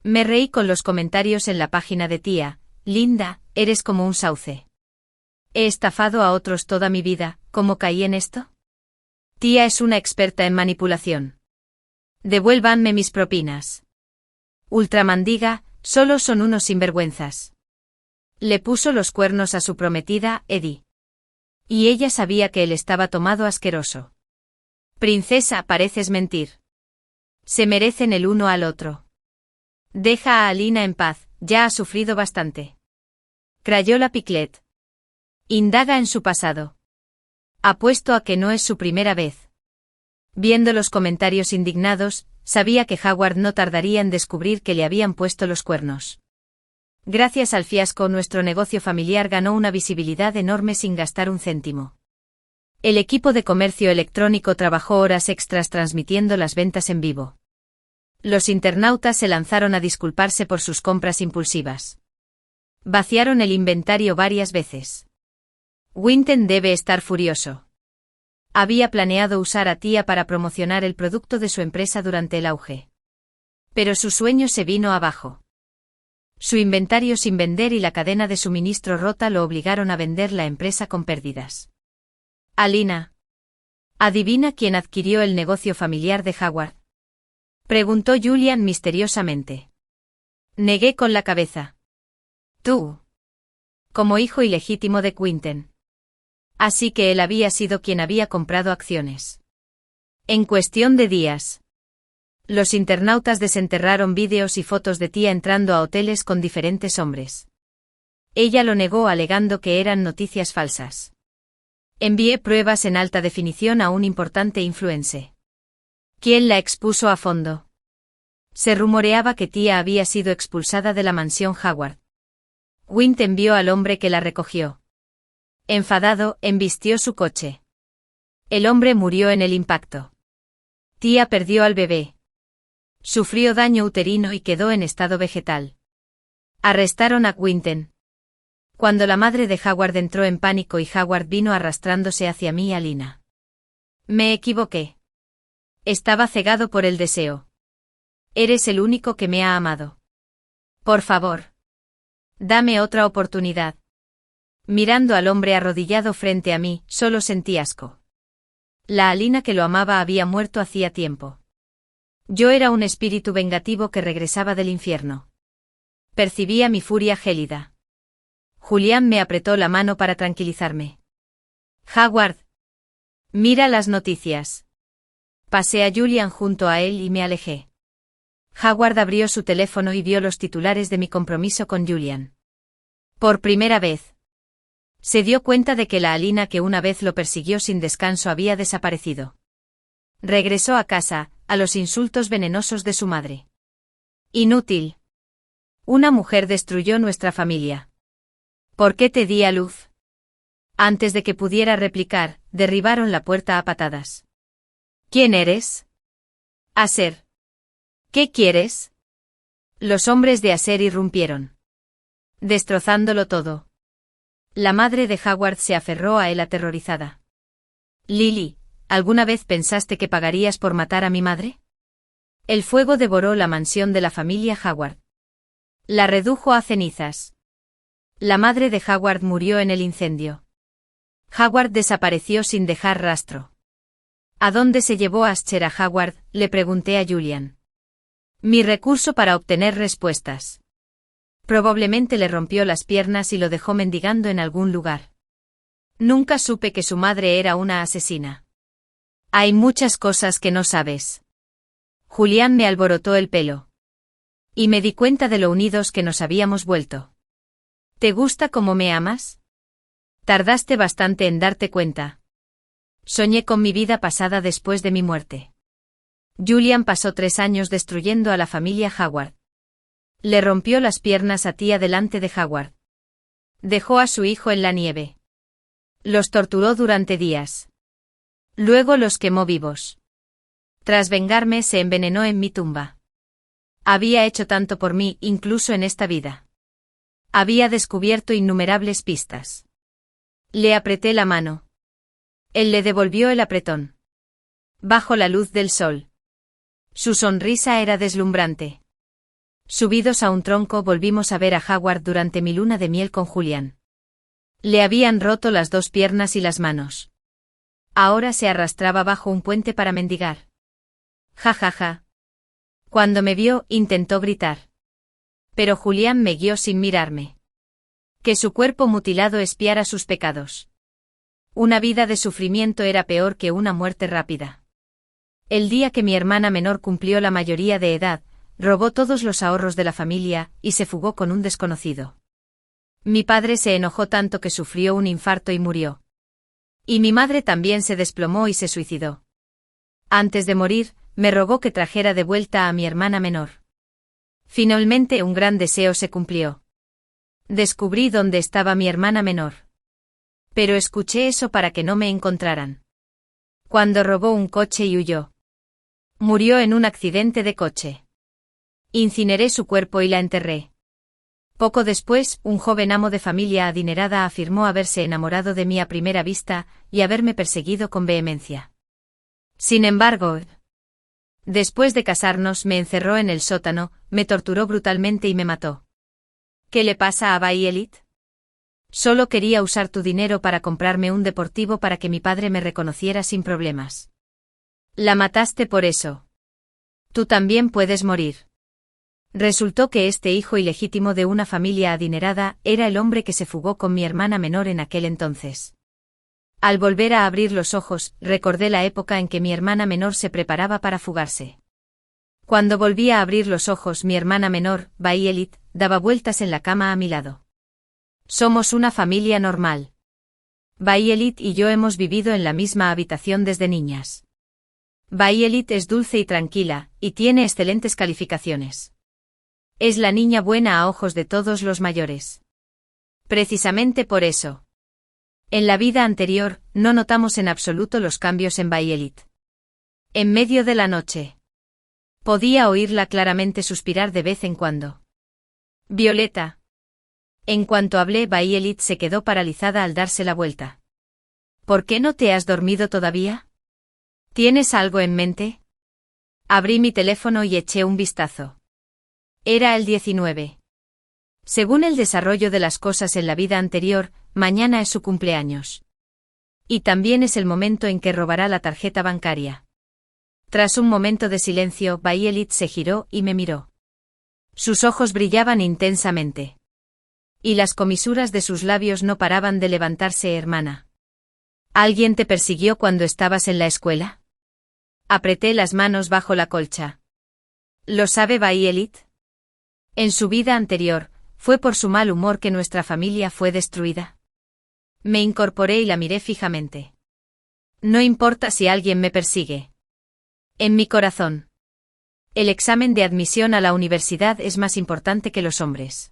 Me reí con los comentarios en la página de Tía. Linda, eres como un sauce. He estafado a otros toda mi vida, ¿cómo caí en esto? Tía es una experta en manipulación. Devuélvanme mis propinas. Ultramandiga, solo son unos sinvergüenzas. Le puso los cuernos a su prometida, Eddie. Y ella sabía que él estaba tomado asqueroso. Princesa, pareces mentir. Se merecen el uno al otro. Deja a Alina en paz, ya ha sufrido bastante. Crayola Piclet. Indaga en su pasado. Apuesto a que no es su primera vez. Viendo los comentarios indignados, sabía que Howard no tardaría en descubrir que le habían puesto los cuernos. Gracias al fiasco, nuestro negocio familiar ganó una visibilidad enorme sin gastar un céntimo. El equipo de comercio electrónico trabajó horas extras transmitiendo las ventas en vivo. Los internautas se lanzaron a disculparse por sus compras impulsivas. Vaciaron el inventario varias veces. Quinten debe estar furioso. Había planeado usar a Tía para promocionar el producto de su empresa durante el auge. Pero su sueño se vino abajo. Su inventario sin vender y la cadena de suministro rota lo obligaron a vender la empresa con pérdidas. Alina. ¿Adivina quién adquirió el negocio familiar de Howard? Preguntó Julian misteriosamente. Negué con la cabeza. Tú. Como hijo ilegítimo de Quinten. Así que él había sido quien había comprado acciones. En cuestión de días. Los internautas desenterraron vídeos y fotos de Tía entrando a hoteles con diferentes hombres. Ella lo negó alegando que eran noticias falsas. Envié pruebas en alta definición a un importante influencer. ¿Quién la expuso a fondo? Se rumoreaba que Tía había sido expulsada de la mansión Howard. Quinten vio al hombre que la recogió. Enfadado, embistió su coche. El hombre murió en el impacto. Tía perdió al bebé. Sufrió daño uterino y quedó en estado vegetal. Arrestaron a Quinten. Cuando la madre de Howard entró en pánico y Howard vino arrastrándose hacia mí y Alina. Me equivoqué. Estaba cegado por el deseo. Eres el único que me ha amado. Por favor. Dame otra oportunidad. Mirando al hombre arrodillado frente a mí, solo sentí asco. La Alina que lo amaba había muerto hacía tiempo. Yo era un espíritu vengativo que regresaba del infierno. Percibía mi furia gélida. Julián me apretó la mano para tranquilizarme. Howard. Mira las noticias. Pasé a Julian junto a él y me alejé. Howard abrió su teléfono y vio los titulares de mi compromiso con Julian. Por primera vez. Se dio cuenta de que la Alina que una vez lo persiguió sin descanso había desaparecido. Regresó a casa, a los insultos venenosos de su madre. Inútil. Una mujer destruyó nuestra familia. ¿Por qué te di a luz? Antes de que pudiera replicar, derribaron la puerta a patadas. ¿Quién eres? Aser. ¿Qué quieres? Los hombres de Aser irrumpieron, destrozándolo todo. La madre de Howard se aferró a él aterrorizada. Lily, ¿alguna vez pensaste que pagarías por matar a mi madre? El fuego devoró la mansión de la familia Howard. La redujo a cenizas. La madre de Howard murió en el incendio. Howard desapareció sin dejar rastro. ¿A dónde se llevó Asher a Howard?, le pregunté a Julian. Mi recurso para obtener respuestas. Probablemente le rompió las piernas y lo dejó mendigando en algún lugar. Nunca supe que su madre era una asesina. Hay muchas cosas que no sabes. Julián me alborotó el pelo. Y me di cuenta de lo unidos que nos habíamos vuelto. ¿Te gusta cómo me amas? Tardaste bastante en darte cuenta. Soñé con mi vida pasada después de mi muerte. Julian pasó 3 años destruyendo a la familia Howard. Le rompió las piernas a tía delante de Howard. Dejó a su hijo en la nieve. Los torturó durante días. Luego los quemó vivos. Tras vengarme se envenenó en mi tumba. Había hecho tanto por mí, incluso en esta vida. Había descubierto innumerables pistas. Le apreté la mano. Él le devolvió el apretón. Bajo la luz del sol. Su sonrisa era deslumbrante. Subidos a un tronco volvimos a ver a Howard durante mi luna de miel con Julián. Le habían roto las 2 piernas y las manos. Ahora se arrastraba bajo un puente para mendigar. Ja ja ja. Cuando me vio, intentó gritar. Pero Julián me guió sin mirarme. Que su cuerpo mutilado espiara sus pecados. Una vida de sufrimiento era peor que una muerte rápida. El día que mi hermana menor cumplió la mayoría de edad, robó todos los ahorros de la familia y se fugó con un desconocido. Mi padre se enojó tanto que sufrió un infarto y murió. Y mi madre también se desplomó y se suicidó. Antes de morir, me rogó que trajera de vuelta a mi hermana menor. Finalmente un gran deseo se cumplió. Descubrí dónde estaba mi hermana menor. Pero escuché eso para que no me encontraran. Cuando robó un coche y huyó. Murió en un accidente de coche. Incineré su cuerpo y la enterré. Poco después, un joven amo de familia adinerada afirmó haberse enamorado de mí a primera vista y haberme perseguido con vehemencia. Sin embargo, después de casarnos me encerró en el sótano, me torturó brutalmente y me mató. ¿Qué le pasa a Bay Elite? Solo quería usar tu dinero para comprarme un deportivo para que mi padre me reconociera sin problemas. La mataste por eso. Tú también puedes morir. Resultó que este hijo ilegítimo de una familia adinerada era el hombre que se fugó con mi hermana menor en aquel entonces. Al volver a abrir los ojos, recordé la época en que mi hermana menor se preparaba para fugarse. Cuando volví a abrir los ojos, mi hermana menor, Bay Elite, daba vueltas en la cama a mi lado. Somos una familia normal. Bay Elite y yo hemos vivido en la misma habitación desde niñas. Bay Elite es dulce y tranquila, y tiene excelentes calificaciones. Es la niña buena a ojos de todos los mayores. Precisamente por eso. En la vida anterior, no notamos en absoluto los cambios en Bay Elite. En medio de la noche. Podía oírla claramente suspirar de vez en cuando. Violeta. En cuanto hablé, Bay Elite se quedó paralizada al darse la vuelta. ¿Por qué no te has dormido todavía? ¿Tienes algo en mente? Abrí mi teléfono y eché un vistazo. Era el 19. Según el desarrollo de las cosas en la vida anterior, mañana es su cumpleaños. Y también es el momento en que robará la tarjeta bancaria. Tras un momento de silencio, Violet se giró y me miró. Sus ojos brillaban intensamente. Y las comisuras de sus labios no paraban de levantarse, hermana. ¿Alguien te persiguió cuando estabas en la escuela? Apreté las manos bajo la colcha. ¿Lo sabe Violet? En su vida anterior, fue por su mal humor que nuestra familia fue destruida. Me incorporé y la miré fijamente. No importa si alguien me persigue. En mi corazón. El examen de admisión a la universidad es más importante que los hombres.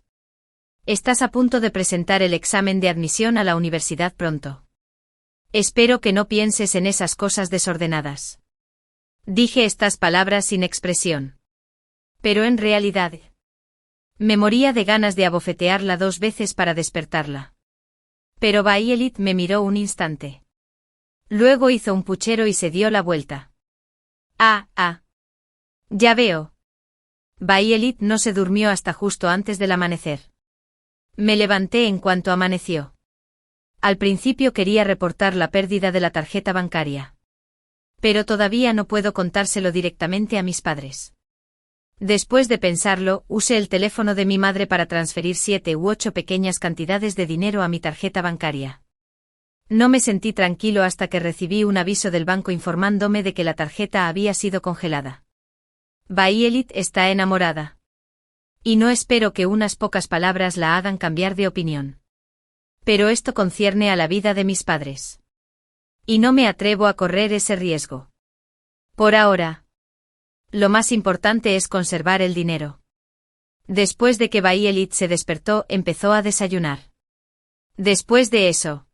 Estás a punto de presentar el examen de admisión a la universidad pronto. Espero que no pienses en esas cosas desordenadas. Dije estas palabras sin expresión. Pero en realidad, me moría de ganas de abofetearla 2 veces para despertarla. Pero Violet me miró un instante. Luego hizo un puchero y se dio la vuelta. Ya veo. Violet no se durmió hasta justo antes del amanecer. Me levanté en cuanto amaneció. Al principio quería reportar la pérdida de la tarjeta bancaria. Pero todavía no puedo contárselo directamente a mis padres. Después de pensarlo, usé el teléfono de mi madre para transferir 7 u 8 pequeñas cantidades de dinero a mi tarjeta bancaria. No me sentí tranquilo hasta que recibí un aviso del banco informándome de que la tarjeta había sido congelada. Violet está enamorada. Y no espero que unas pocas palabras la hagan cambiar de opinión. Pero esto concierne a la vida de mis padres. Y no me atrevo a correr ese riesgo. Por ahora. Lo más importante es conservar el dinero. Después de que Violet se despertó, empezó a desayunar. Después de eso,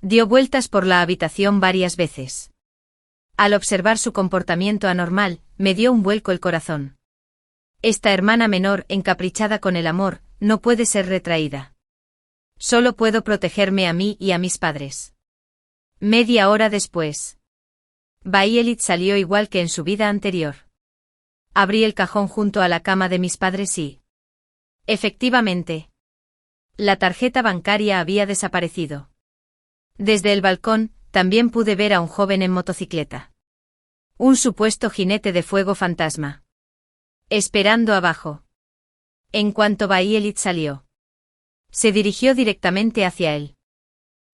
dio vueltas por la habitación varias veces. Al observar su comportamiento anormal, me dio un vuelco el corazón. Esta hermana menor, encaprichada con el amor, no puede ser retraída. Solo puedo protegerme a mí y a mis padres. Media hora después, Violet salió igual que en su vida anterior. Abrí el cajón junto a la cama de mis padres y... efectivamente, la tarjeta bancaria había desaparecido. Desde el balcón, también pude ver a un joven en motocicleta. Un supuesto jinete de fuego fantasma. Esperando abajo. En cuanto Violet salió, se dirigió directamente hacia él.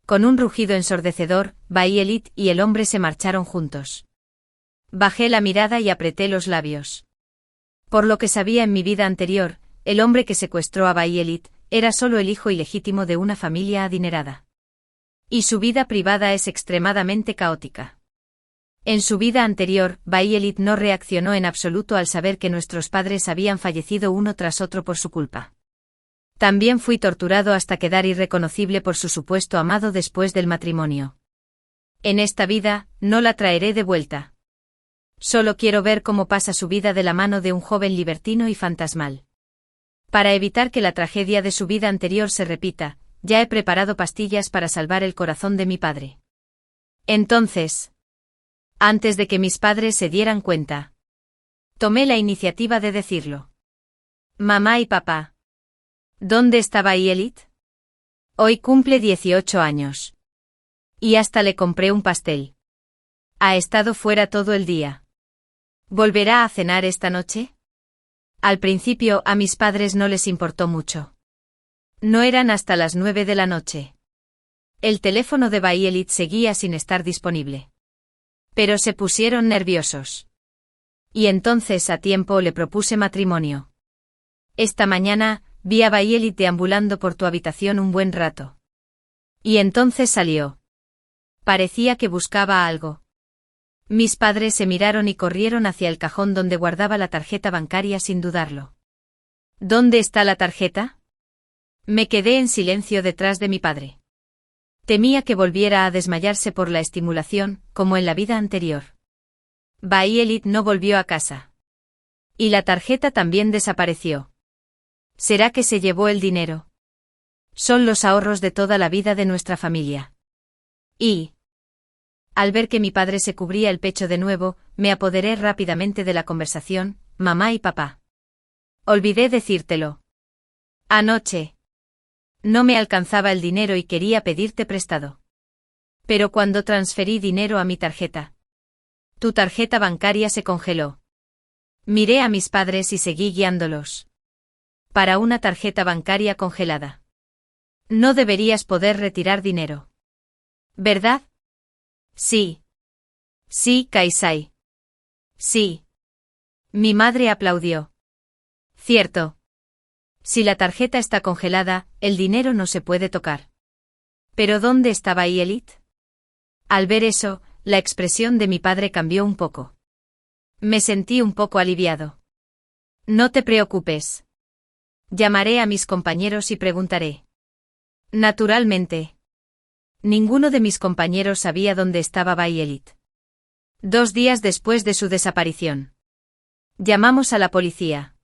Con un rugido ensordecedor, Violet y el hombre se marcharon juntos. Bajé la mirada y apreté los labios. Por lo que sabía en mi vida anterior, el hombre que secuestró a Violet era solo el hijo ilegítimo de una familia adinerada. Y su vida privada es extremadamente caótica. En su vida anterior, Violet no reaccionó en absoluto al saber que nuestros padres habían fallecido uno tras otro por su culpa. También fui torturado hasta quedar irreconocible por su supuesto amado después del matrimonio. En esta vida, no la traeré de vuelta. Solo quiero ver cómo pasa su vida de la mano de un joven libertino y fantasmal. Para evitar que la tragedia de su vida anterior se repita, ya he preparado pastillas para salvar el corazón de mi padre. Entonces, antes de que mis padres se dieran cuenta, tomé la iniciativa de decirlo. Mamá y papá. ¿Dónde está Violet? Hoy cumple 18 años. Y hasta le compré un pastel. Ha estado fuera todo el día. ¿Volverá a cenar esta noche? Al principio a mis padres no les importó mucho. No eran hasta las 9 de la noche. El teléfono de Violet seguía sin estar disponible. Pero se pusieron nerviosos. Y entonces a tiempo le propuse matrimonio. Esta mañana, vi a Violet deambulando por tu habitación un buen rato. Y entonces salió. Parecía que buscaba algo. Mis padres se miraron y corrieron hacia el cajón donde guardaba la tarjeta bancaria sin dudarlo. ¿Dónde está la tarjeta? Me quedé en silencio detrás de mi padre. Temía que volviera a desmayarse por la estimulación, como en la vida anterior. Violet no volvió a casa. Y la tarjeta también desapareció. ¿Será que se llevó el dinero? Son los ahorros de toda la vida de nuestra familia. Y... al ver que mi padre se cubría el pecho de nuevo, me apoderé rápidamente de la conversación, mamá y papá. Olvidé decírtelo. Anoche. No me alcanzaba el dinero y quería pedirte prestado. Pero cuando transferí dinero a mi tarjeta, tu tarjeta bancaria se congeló. Miré a mis padres y seguí guiándolos. Para una tarjeta bancaria congelada, no deberías poder retirar dinero. ¿Verdad? Sí. Sí, Kaisai. Sí. Mi madre aplaudió. Cierto. Si la tarjeta está congelada, el dinero no se puede tocar. ¿Pero dónde estaba Bayelit? Al ver eso, la expresión de mi padre cambió un poco. Me sentí un poco aliviado. No te preocupes. Llamaré a mis compañeros y preguntaré. Naturalmente. Ninguno de mis compañeros sabía dónde estaba Bayelit. 2 días después de su desaparición, llamamos a la policía.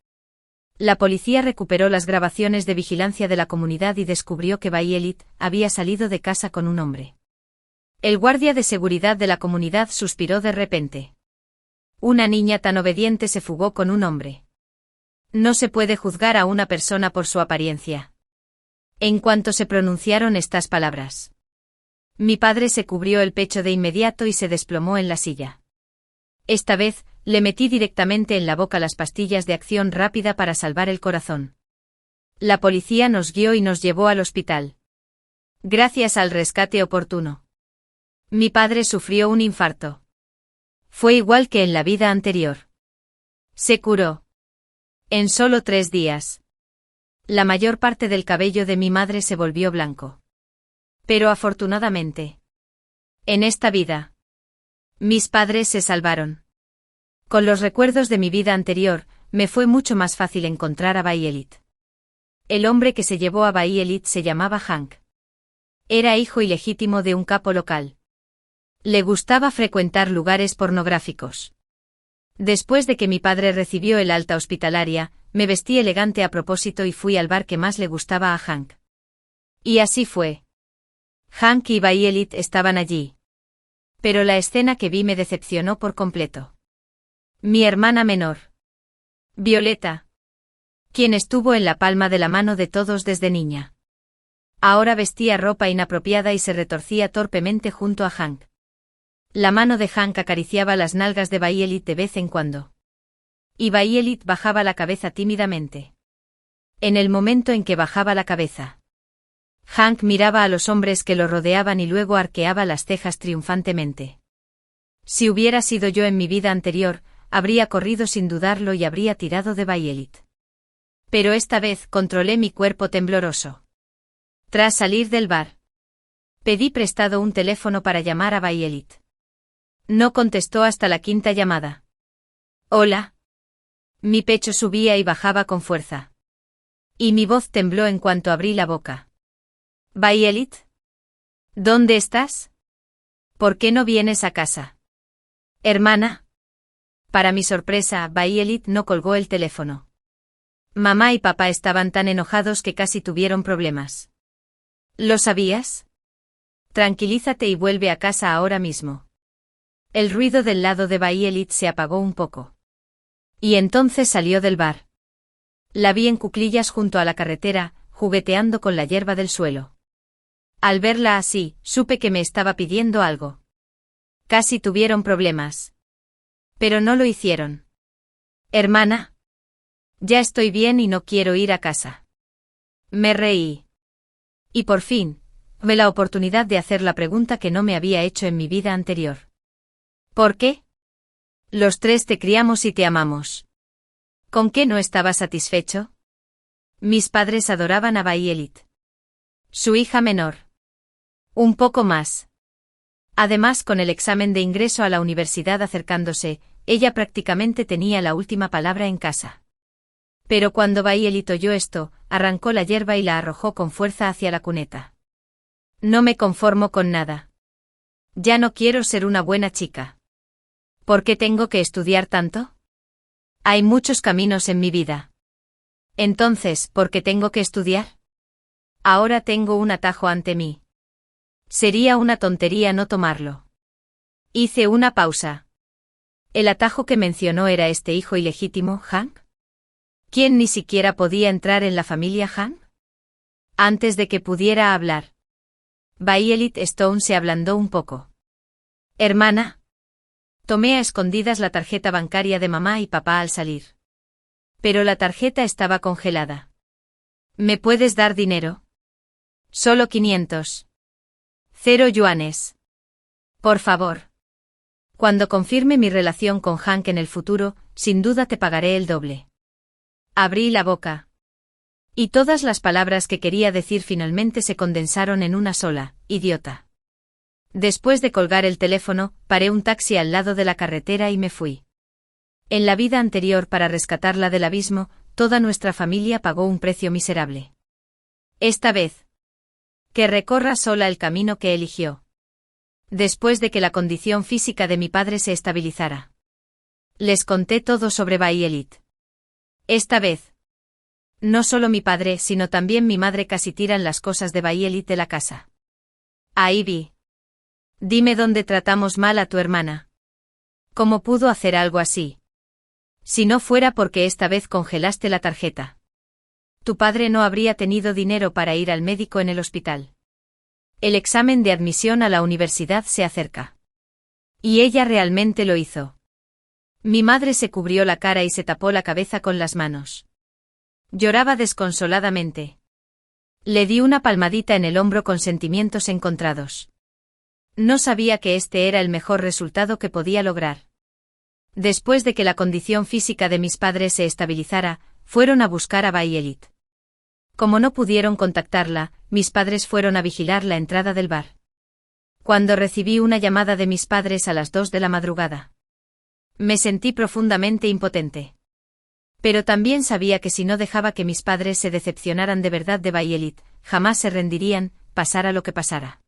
La policía recuperó las grabaciones de vigilancia de la comunidad y descubrió que Bayelit había salido de casa con un hombre. El guardia de seguridad de la comunidad suspiró de repente. Una niña tan obediente se fugó con un hombre. No se puede juzgar a una persona por su apariencia. En cuanto se pronunciaron estas palabras, mi padre se cubrió el pecho de inmediato y se desplomó en la silla. Esta vez, le metí directamente en la boca las pastillas de acción rápida para salvar el corazón. La policía nos guió y nos llevó al hospital. Gracias al rescate oportuno, mi padre sufrió un infarto. Fue igual que en la vida anterior. Se curó. En solo 3 días. La mayor parte del cabello de mi madre se volvió blanco. Pero afortunadamente, en esta vida, mis padres se salvaron. Con los recuerdos de mi vida anterior, me fue mucho más fácil encontrar a Bayelit. El hombre que se llevó a Bayelit se llamaba Hank. Era hijo ilegítimo de un capo local. Le gustaba frecuentar lugares pornográficos. Después de que mi padre recibió el alta hospitalaria, me vestí elegante a propósito y fui al bar que más le gustaba a Hank. Y así fue. Hank y Bayelit estaban allí. Pero la escena que vi me decepcionó por completo. Mi hermana menor, Violeta, quien estuvo en la palma de la mano de todos desde niña. Ahora vestía ropa inapropiada y se retorcía torpemente junto a Hank. La mano de Hank acariciaba las nalgas de Bayelit de vez en cuando. Y Bayelit bajaba la cabeza tímidamente. En el momento en que bajaba la cabeza, Hank miraba a los hombres que lo rodeaban y luego arqueaba las cejas triunfantemente. Si hubiera sido yo en mi vida anterior, habría corrido sin dudarlo y habría tirado de Bayelit. Pero esta vez controlé mi cuerpo tembloroso. Tras salir del bar, pedí prestado un teléfono para llamar a Bayelit. No contestó hasta la 5ª llamada. Hola. Mi pecho subía y bajaba con fuerza. Y mi voz tembló en cuanto abrí la boca. Bayelit. ¿Dónde estás? ¿Por qué no vienes a casa? Hermana. Para mi sorpresa, Bayelit no colgó el teléfono. Mamá y papá estaban tan enojados que casi tuvieron problemas. ¿Lo sabías? Tranquilízate y vuelve a casa ahora mismo. El ruido del lado de Bayelit se apagó un poco. Y entonces salió del bar. La vi en cuclillas junto a la carretera, jugueteando con la hierba del suelo. Al verla así, supe que me estaba pidiendo algo. Casi tuvieron problemas. Pero no lo hicieron. Hermana. Ya estoy bien y no quiero ir a casa. Me reí. Y por fin, tuve la oportunidad de hacer la pregunta que no me había hecho en mi vida anterior. ¿Por qué? Los 3 te criamos y te amamos. ¿Con qué no estabas satisfecho? Mis padres adoraban a Bayelit. Su hija menor. Un poco más. Además, con el examen de ingreso a la universidad acercándose, ella prácticamente tenía la última palabra en casa. Pero cuando Bayelit oyó esto, arrancó la hierba y la arrojó con fuerza hacia la cuneta. No me conformo con nada. Ya no quiero ser una buena chica. ¿Por qué tengo que estudiar tanto? Hay muchos caminos en mi vida. Entonces, ¿por qué tengo que estudiar? Ahora tengo un atajo ante mí. Sería una tontería no tomarlo. Hice una pausa. ¿El atajo que mencionó era este hijo ilegítimo, Hank? ¿Quién ni siquiera podía entrar en la familia Hank? Antes de que pudiera hablar, Violet Stone se ablandó un poco. Hermana. Tomé a escondidas la tarjeta bancaria de mamá y papá al salir. Pero la tarjeta estaba congelada. ¿Me puedes dar dinero? Solo 500. 0 yuanes. Por favor. Cuando confirme mi relación con Hank en el futuro, sin duda te pagaré el doble. Abrí la boca. Y todas las palabras que quería decir finalmente se condensaron en una sola: idiota. Después de colgar el teléfono, paré un taxi al lado de la carretera y me fui. En la vida anterior, para rescatarla del abismo, toda nuestra familia pagó un precio miserable. Esta vez, que recorra sola el camino que eligió. Después de que la condición física de mi padre se estabilizara. Les conté todo sobre Violet. Esta vez, no solo mi padre, sino también mi madre casi tiran las cosas de Violet de la casa. Ivy. Dime dónde tratamos mal a tu hermana. ¿Cómo pudo hacer algo así? Si no fuera porque esta vez congelaste la tarjeta. Tu padre no habría tenido dinero para ir al médico en el hospital. El examen de admisión a la universidad se acerca. Y ella realmente lo hizo. Mi madre se cubrió la cara y se tapó la cabeza con las manos. Lloraba desconsoladamente. Le di una palmadita en el hombro con sentimientos encontrados. No sabía que este era el mejor resultado que podía lograr. Después de que la condición física de mis padres se estabilizara, fueron a buscar a Violet. Como no pudieron contactarla, mis padres fueron a vigilar la entrada del bar. Cuando recibí una llamada de mis padres a las 2 de la madrugada, me sentí profundamente impotente. Pero también sabía que si no dejaba que mis padres se decepcionaran de verdad de Violet, jamás se rendirían, pasara lo que pasara.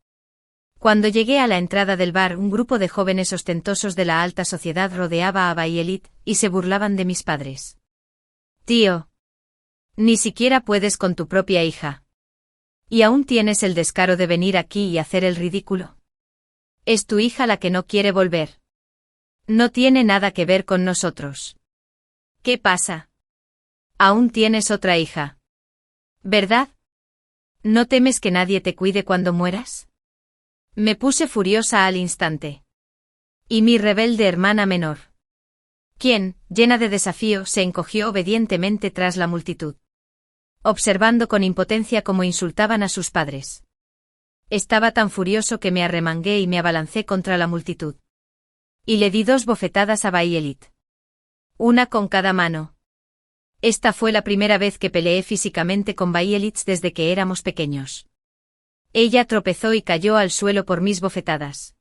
Cuando llegué a la entrada del bar, un grupo de jóvenes ostentosos de la alta sociedad rodeaba a Violet, y se burlaban de mis padres. Tío. Ni siquiera puedes con tu propia hija. ¿Y aún tienes el descaro de venir aquí y hacer el ridículo? Es tu hija la que no quiere volver. No tiene nada que ver con nosotros. ¿Qué pasa? Aún tienes otra hija. ¿Verdad? ¿No temes que nadie te cuide cuando mueras? Me puse furiosa al instante. Y mi rebelde hermana menor, quien, llena de desafío, se encogió obedientemente tras la multitud, observando con impotencia cómo insultaban a sus padres. Estaba tan furioso que me arremangué y me abalancé contra la multitud. Y le di 2 bofetadas a Violet. Una con cada mano. Esta fue la primera vez que peleé físicamente con Violet desde que éramos pequeños. Ella tropezó y cayó al suelo por mis bofetadas.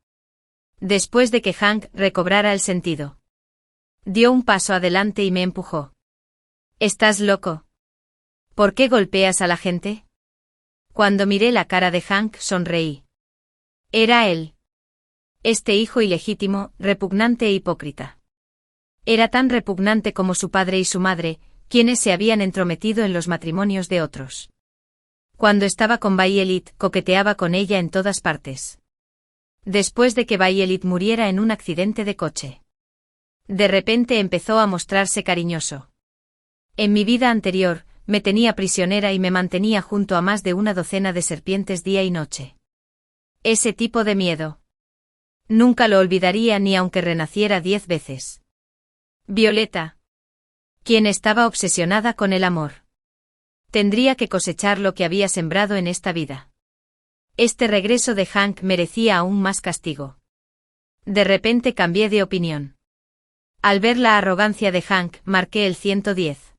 Después de que Hank recobrara el sentido, dio un paso adelante y me empujó. ¿Estás loco? ¿Por qué golpeas a la gente? Cuando miré la cara de Hank, sonreí. Era él. Este hijo ilegítimo, repugnante e hipócrita. Era tan repugnante como su padre y su madre, quienes se habían entrometido en los matrimonios de otros. Cuando estaba con Violet, coqueteaba con ella en todas partes. Después de que Violet muriera en un accidente de coche, de repente empezó a mostrarse cariñoso. En mi vida anterior, me tenía prisionera y me mantenía junto a más de una docena de serpientes día y noche. Ese tipo de miedo. Nunca lo olvidaría ni aunque renaciera 10 veces. Violeta, quien estaba obsesionada con el amor, tendría que cosechar lo que había sembrado en esta vida. Este regreso de Hank merecía aún más castigo. De repente cambié de opinión. Al ver la arrogancia de Hank, marqué el 110.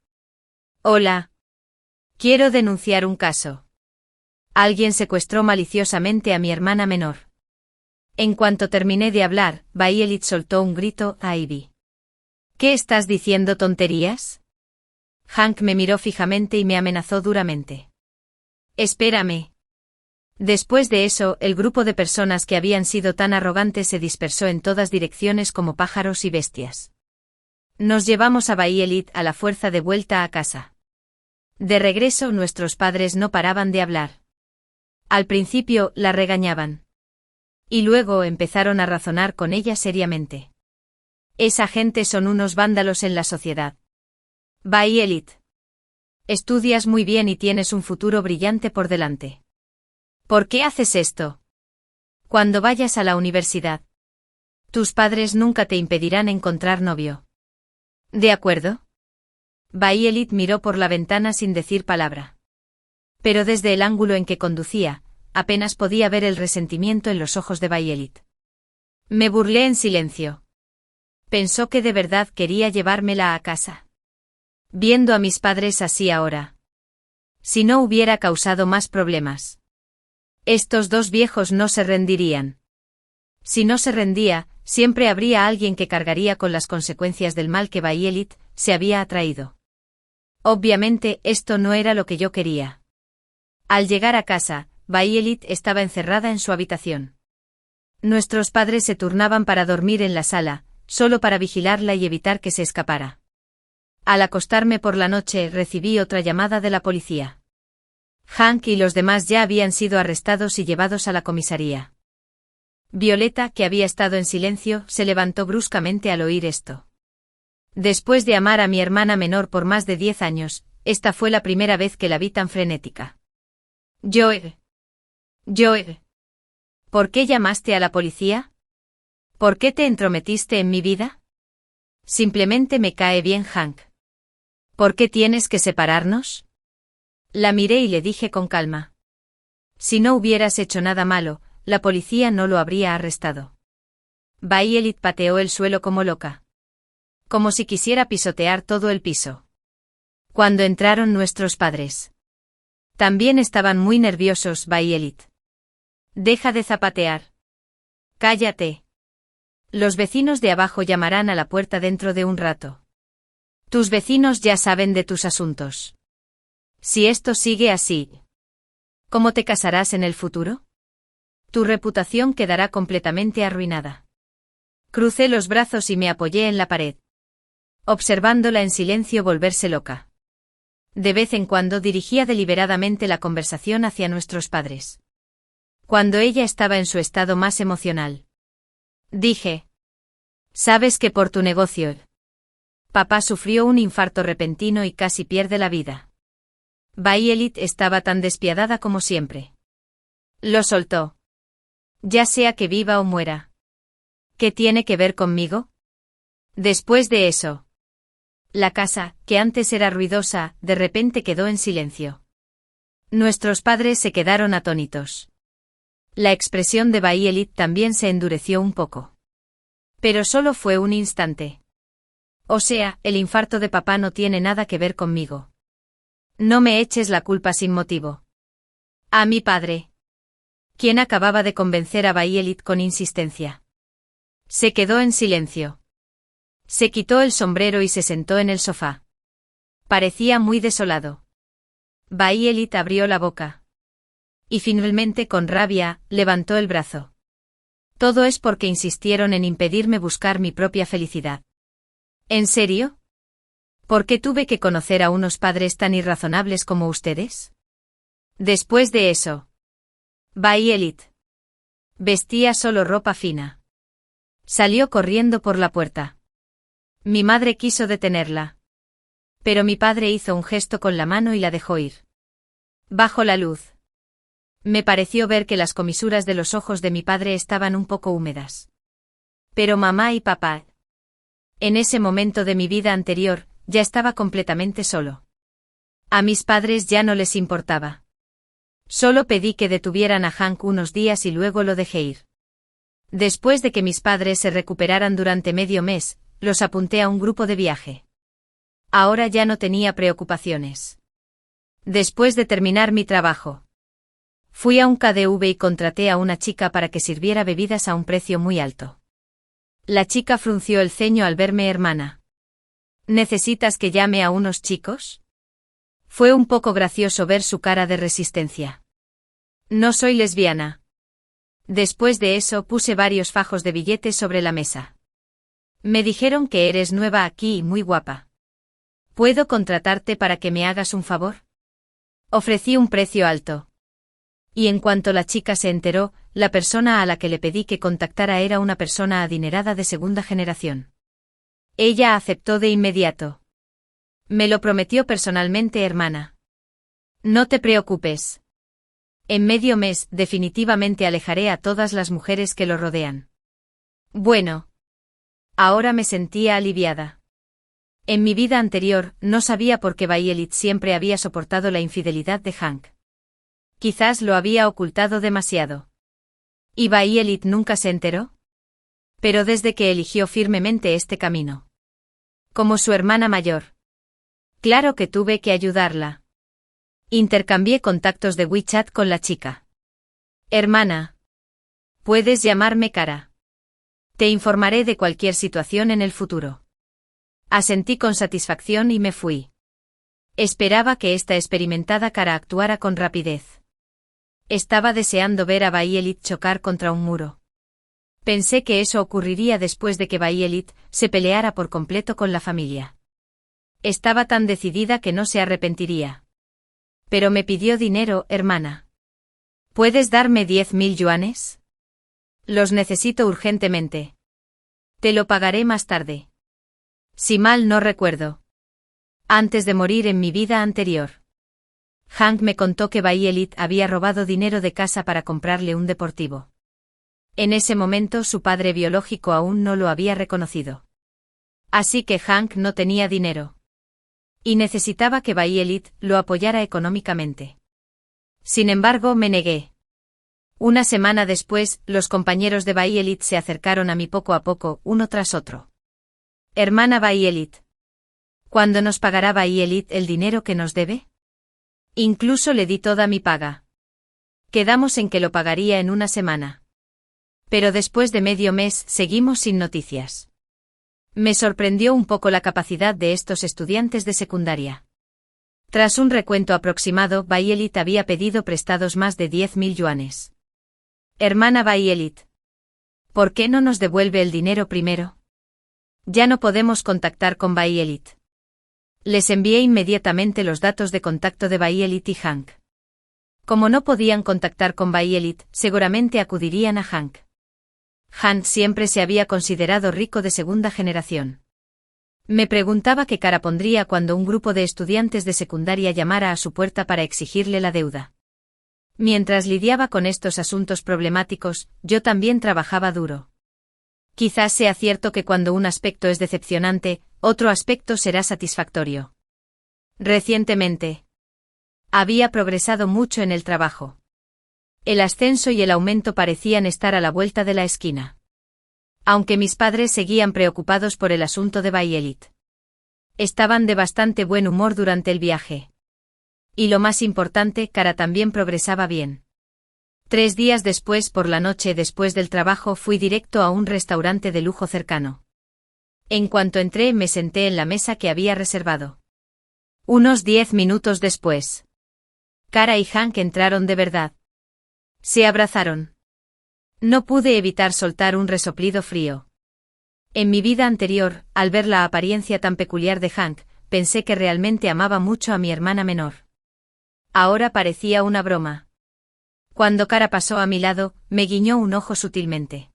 Hola. Quiero denunciar un caso. Alguien secuestró maliciosamente a mi hermana menor. En cuanto terminé de hablar, Violet soltó un grito a Ivy. ¿Qué estás diciendo, tonterías? Hank me miró fijamente y me amenazó duramente. Espérame. Después de eso, el grupo de personas que habían sido tan arrogantes se dispersó en todas direcciones como pájaros y bestias. Nos llevamos a Violet a la fuerza de vuelta a casa. De regreso, nuestros padres no paraban de hablar. Al principio, la regañaban. Y luego empezaron a razonar con ella seriamente. Esa gente son unos vándalos en la sociedad. Violet. Estudias muy bien y tienes un futuro brillante por delante. ¿Por qué haces esto? Cuando vayas a la universidad, tus padres nunca te impedirán encontrar novio. ¿De acuerdo? Violet miró por la ventana sin decir palabra. Pero desde el ángulo en que conducía, apenas podía ver el resentimiento en los ojos de Violet. Me burlé en silencio. Pensó que de verdad quería llevármela a casa. Viendo a mis padres así ahora. Si no hubiera causado más problemas. Estos dos viejos no se rendirían. Si no se rendía, siempre habría alguien que cargaría con las consecuencias del mal que Violet se había atraído. Obviamente, esto no era lo que yo quería. Al llegar a casa, Violet estaba encerrada en su habitación. Nuestros padres se turnaban para dormir en la sala, solo para vigilarla y evitar que se escapara. Al acostarme por la noche recibí otra llamada de la policía. Hank y los demás ya habían sido arrestados y llevados a la comisaría. Violeta, que había estado en silencio, se levantó bruscamente al oír esto. Después de amar a mi hermana menor por más de 10 años, esta fue la primera vez que la vi tan frenética. Joe. ¿Por qué llamaste a la policía? ¿Por qué te entrometiste en mi vida? Simplemente me cae bien Hank. ¿Por qué tienes que separarnos? La miré y le dije con calma. Si no hubieras hecho nada malo, la policía no lo habría arrestado. Violet pateó el suelo como loca. Como si quisiera pisotear todo el piso. Cuando entraron nuestros padres. También estaban muy nerviosos, Violet. Deja de zapatear. Cállate. Los vecinos de abajo llamarán a la puerta dentro de un rato. Tus vecinos ya saben de tus asuntos. Si esto sigue así, ¿cómo te casarás en el futuro? Tu reputación quedará completamente arruinada. Crucé los brazos y me apoyé en la pared, observándola en silencio volverse loca. De vez en cuando dirigía deliberadamente la conversación hacia nuestros padres. Cuando ella estaba en su estado más emocional. Dije. ¿Sabes que por tu negocio, papá sufrió un infarto repentino y casi pierde la vida? Violet estaba tan despiadada como siempre. Lo soltó. Ya sea que viva o muera. ¿Qué tiene que ver conmigo? Después de eso. La casa, que antes era ruidosa, de repente quedó en silencio. Nuestros padres se quedaron atónitos. La expresión de Violet también se endureció un poco. Pero solo fue un instante. O sea, el infarto de papá no tiene nada que ver conmigo. No me eches la culpa sin motivo. A mi padre. Quien acababa de convencer a Violet con insistencia. Se quedó en silencio. Se quitó el sombrero y se sentó en el sofá. Parecía muy desolado. Violet abrió la boca. Y finalmente con rabia, levantó el brazo. Todo es porque insistieron en impedirme buscar mi propia felicidad. ¿En serio? ¿Por qué tuve que conocer a unos padres tan irrazonables como ustedes? Después de eso. Violet. Vestía solo ropa fina. Salió corriendo por la puerta. Mi madre quiso detenerla. Pero mi padre hizo un gesto con la mano y la dejó ir. Bajo la luz. Me pareció ver que las comisuras de los ojos de mi padre estaban un poco húmedas. Pero mamá y papá. En ese momento de mi vida anterior, ya estaba completamente solo. A mis padres ya no les importaba. Solo pedí que detuvieran a Hank unos días y luego lo dejé ir. Después de que mis padres se recuperaran durante medio mes, los apunté a un grupo de viaje. Ahora ya no tenía preocupaciones. Después de terminar mi trabajo, fui a un KDV y contraté a una chica para que sirviera bebidas a un precio muy alto. La chica frunció el ceño al verme hermana. ¿Necesitas que llame a unos chicos? Fue un poco gracioso ver su cara de resistencia. No soy lesbiana. Después de eso puse varios fajos de billetes sobre la mesa. Me dijeron que eres nueva aquí y muy guapa. ¿Puedo contratarte para que me hagas un favor? Ofrecí un precio alto. Y en cuanto la chica se enteró, la persona a la que le pedí que contactara era una persona adinerada de segunda generación. Ella aceptó de inmediato. Me lo prometió personalmente, hermana. No te preocupes. En medio mes, definitivamente alejaré a todas las mujeres que lo rodean. Bueno. Ahora me sentía aliviada. En mi vida anterior, no sabía por qué Violet siempre había soportado la infidelidad de Hank. Quizás lo había ocultado demasiado. ¿Y Violet nunca se enteró? Pero desde que eligió firmemente este camino. Como su hermana mayor. Claro que tuve que ayudarla. Intercambié contactos de WeChat con la chica. Hermana. Puedes llamarme Cara. Te informaré de cualquier situación en el futuro. Asentí con satisfacción y me fui. Esperaba que esta experimentada Cara actuara con rapidez. Estaba deseando ver a Violet chocar contra un muro. Pensé que eso ocurriría después de que Violet se peleara por completo con la familia. Estaba tan decidida que no se arrepentiría. Pero me pidió dinero, hermana. ¿Puedes darme 10.000 yuanes? Los necesito urgentemente. Te lo pagaré más tarde. Si mal no recuerdo. Antes de morir en mi vida anterior. Hank me contó que Violet había robado dinero de casa para comprarle un deportivo. En ese momento su padre biológico aún no lo había reconocido. Así que Hank no tenía dinero. Y necesitaba que Violet lo apoyara económicamente. Sin embargo, me negué. Una semana después, los compañeros de Violet se acercaron a mí poco a poco, uno tras otro. Hermana Violet. ¿Cuándo nos pagará Violet el dinero que nos debe? Incluso le di toda mi paga. Quedamos en que lo pagaría en una semana. Pero después de medio mes seguimos sin noticias. Me sorprendió un poco la capacidad de estos estudiantes de secundaria. Tras un recuento aproximado, Violet había pedido prestados más de 10.000 yuanes. Hermana Violet. ¿Por qué no nos devuelve el dinero primero? Ya no podemos contactar con Violet. Les envié inmediatamente los datos de contacto de Violet y Hank. Como no podían contactar con Violet, seguramente acudirían a Hank. Hank siempre se había considerado rico de segunda generación. Me preguntaba qué cara pondría cuando un grupo de estudiantes de secundaria llamara a su puerta para exigirle la deuda. Mientras lidiaba con estos asuntos problemáticos, yo también trabajaba duro. Quizás sea cierto que cuando un aspecto es decepcionante, otro aspecto será satisfactorio. Recientemente, había progresado mucho en el trabajo. El ascenso y el aumento parecían estar a la vuelta de la esquina. Aunque mis padres seguían preocupados por el asunto de Violet. Estaban de bastante buen humor durante el viaje. Y lo más importante, Cara también progresaba bien. 3 días después, por la noche después del trabajo, fui directo a un restaurante de lujo cercano. En cuanto entré, me senté en la mesa que había reservado. Unos 10 minutos después, Cara y Hank entraron de verdad. Se abrazaron. No pude evitar soltar un resoplido frío. En mi vida anterior, al ver la apariencia tan peculiar de Hank, pensé que realmente amaba mucho a mi hermana menor. Ahora parecía una broma. Cuando Cara pasó a mi lado, me guiñó un ojo sutilmente.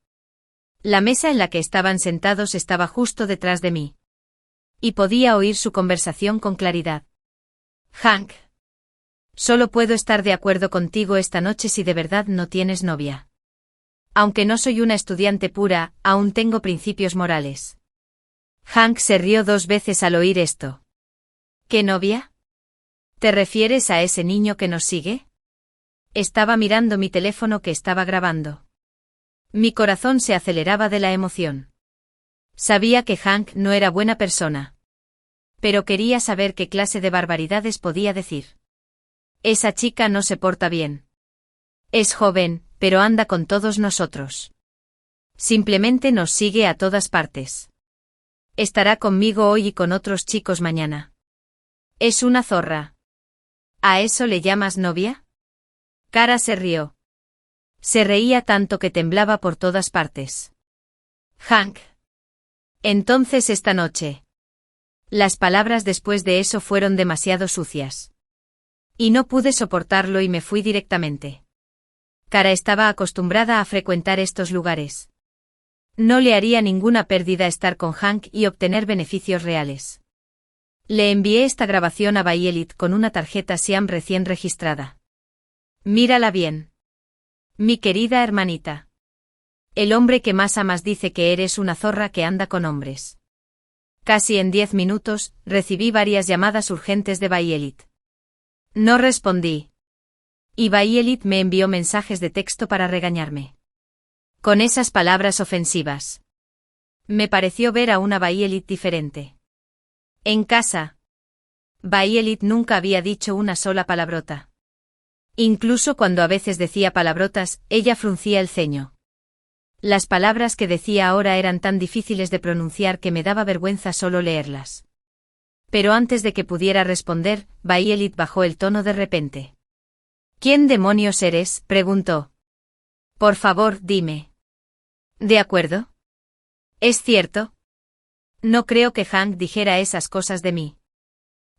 La mesa en la que estaban sentados estaba justo detrás de mí. Y podía oír su conversación con claridad. Hank. Solo puedo estar de acuerdo contigo esta noche si de verdad no tienes novia. Aunque no soy una estudiante pura, aún tengo principios morales. Hank se rió 2 veces al oír esto. ¿Qué novia? ¿Te refieres a ese niño que nos sigue? Estaba mirando mi teléfono que estaba grabando. Mi corazón se aceleraba de la emoción. Sabía que Hank no era buena persona. Pero quería saber qué clase de barbaridades podía decir. Esa chica no se porta bien. Es joven, pero anda con todos nosotros. Simplemente nos sigue a todas partes. Estará conmigo hoy y con otros chicos mañana. Es una zorra. ¿A eso le llamas novia? Cara se rió. Se reía tanto que temblaba por todas partes. Hank. Entonces esta noche. Las palabras después de eso fueron demasiado sucias. Y no pude soportarlo y me fui directamente. Cara estaba acostumbrada a frecuentar estos lugares. No le haría ninguna pérdida estar con Hank y obtener beneficios reales. Le envié esta grabación a Violet con una tarjeta SIM recién registrada. Mírala bien. Mi querida hermanita. El hombre que más amas dice que eres una zorra que anda con hombres. Casi en 10 minutos, recibí varias llamadas urgentes de Violet. No respondí. Y Violet me envió mensajes de texto para regañarme. Con esas palabras ofensivas. Me pareció ver a una Violet diferente. En casa. Violet nunca había dicho una sola palabrota. Incluso cuando a veces decía palabrotas, ella fruncía el ceño. Las palabras que decía ahora eran tan difíciles de pronunciar que me daba vergüenza solo leerlas. Pero antes de que pudiera responder, Violet bajó el tono de repente. ¿Quién demonios eres?, preguntó. Por favor, dime. ¿De acuerdo? ¿Es cierto? No creo que Hank dijera esas cosas de mí.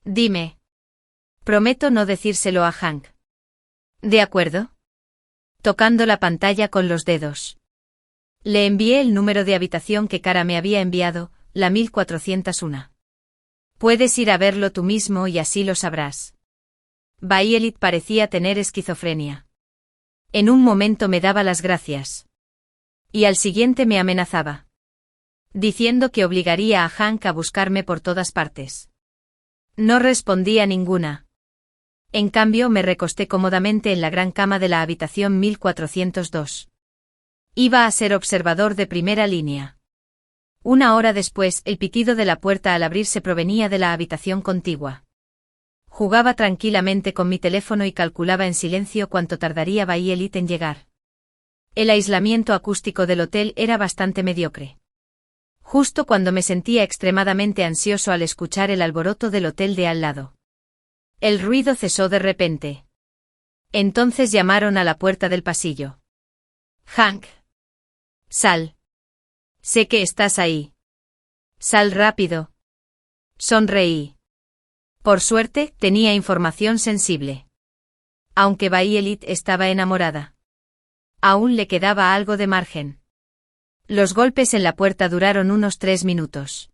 Dime. Prometo no decírselo a Hank. ¿De acuerdo? Tocando la pantalla con los dedos. Le envié el número de habitación que Kara me había enviado, la 1401. Puedes ir a verlo tú mismo y así lo sabrás. Violet parecía tener esquizofrenia. En un momento me daba las gracias. Y al siguiente me amenazaba. Diciendo que obligaría a Hank a buscarme por todas partes. No respondí a ninguna. En cambio me recosté cómodamente en la gran cama de la habitación 1402. Iba a ser observador de primera línea. Una hora después, el pitido de la puerta al abrirse provenía de la habitación contigua. Jugaba tranquilamente con mi teléfono y calculaba en silencio cuánto tardaría Violet en llegar. El aislamiento acústico del hotel era bastante mediocre. Justo cuando me sentía extremadamente ansioso al escuchar el alboroto del hotel de al lado. El ruido cesó de repente. Entonces llamaron a la puerta del pasillo. Hank. Sal. Sé que estás ahí. Sal rápido. Sonreí. Por suerte, tenía información sensible. Aunque Violet estaba enamorada. Aún le quedaba algo de margen. Los golpes en la puerta duraron unos 3 minutos.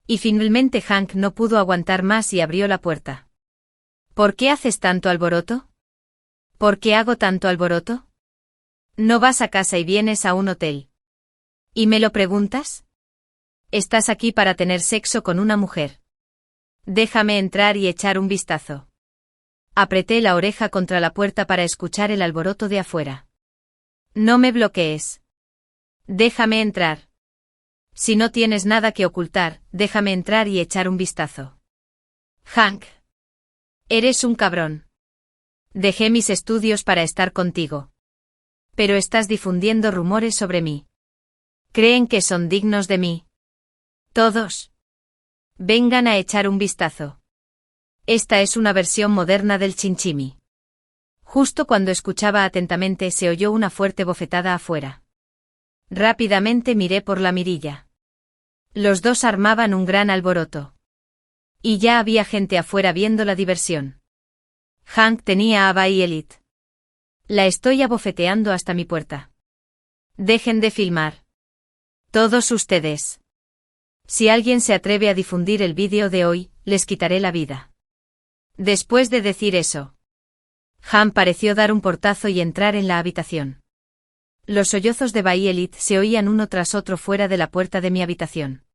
Y finalmente Hank no pudo aguantar más y abrió la puerta. ¿Por qué haces tanto alboroto? ¿Por qué hago tanto alboroto? No vas a casa y vienes a un hotel. ¿Y me lo preguntas? Estás aquí para tener sexo con una mujer. Déjame entrar y echar un vistazo. Apreté la oreja contra la puerta para escuchar el alboroto de afuera. No me bloquees. Déjame entrar. Si no tienes nada que ocultar, déjame entrar y echar un vistazo. Hank. Eres un cabrón. Dejé mis estudios para estar contigo. Pero estás difundiendo rumores sobre mí. ¿Creen que son dignos de mí? Todos. Vengan a echar un vistazo. Esta es una versión moderna del chinchimi. Justo cuando escuchaba atentamente se oyó una fuerte bofetada afuera. Rápidamente miré por la mirilla. Los dos armaban un gran alboroto. Y ya había gente afuera viendo la diversión. Hank tenía a Violet. La estoy abofeteando hasta mi puerta. Dejen de filmar. Todos ustedes. Si alguien se atreve a difundir el vídeo de hoy, les quitaré la vida. Después de decir eso, Hank pareció dar un portazo y entrar en la habitación. Los sollozos de Violet se oían uno tras otro fuera de la puerta de mi habitación.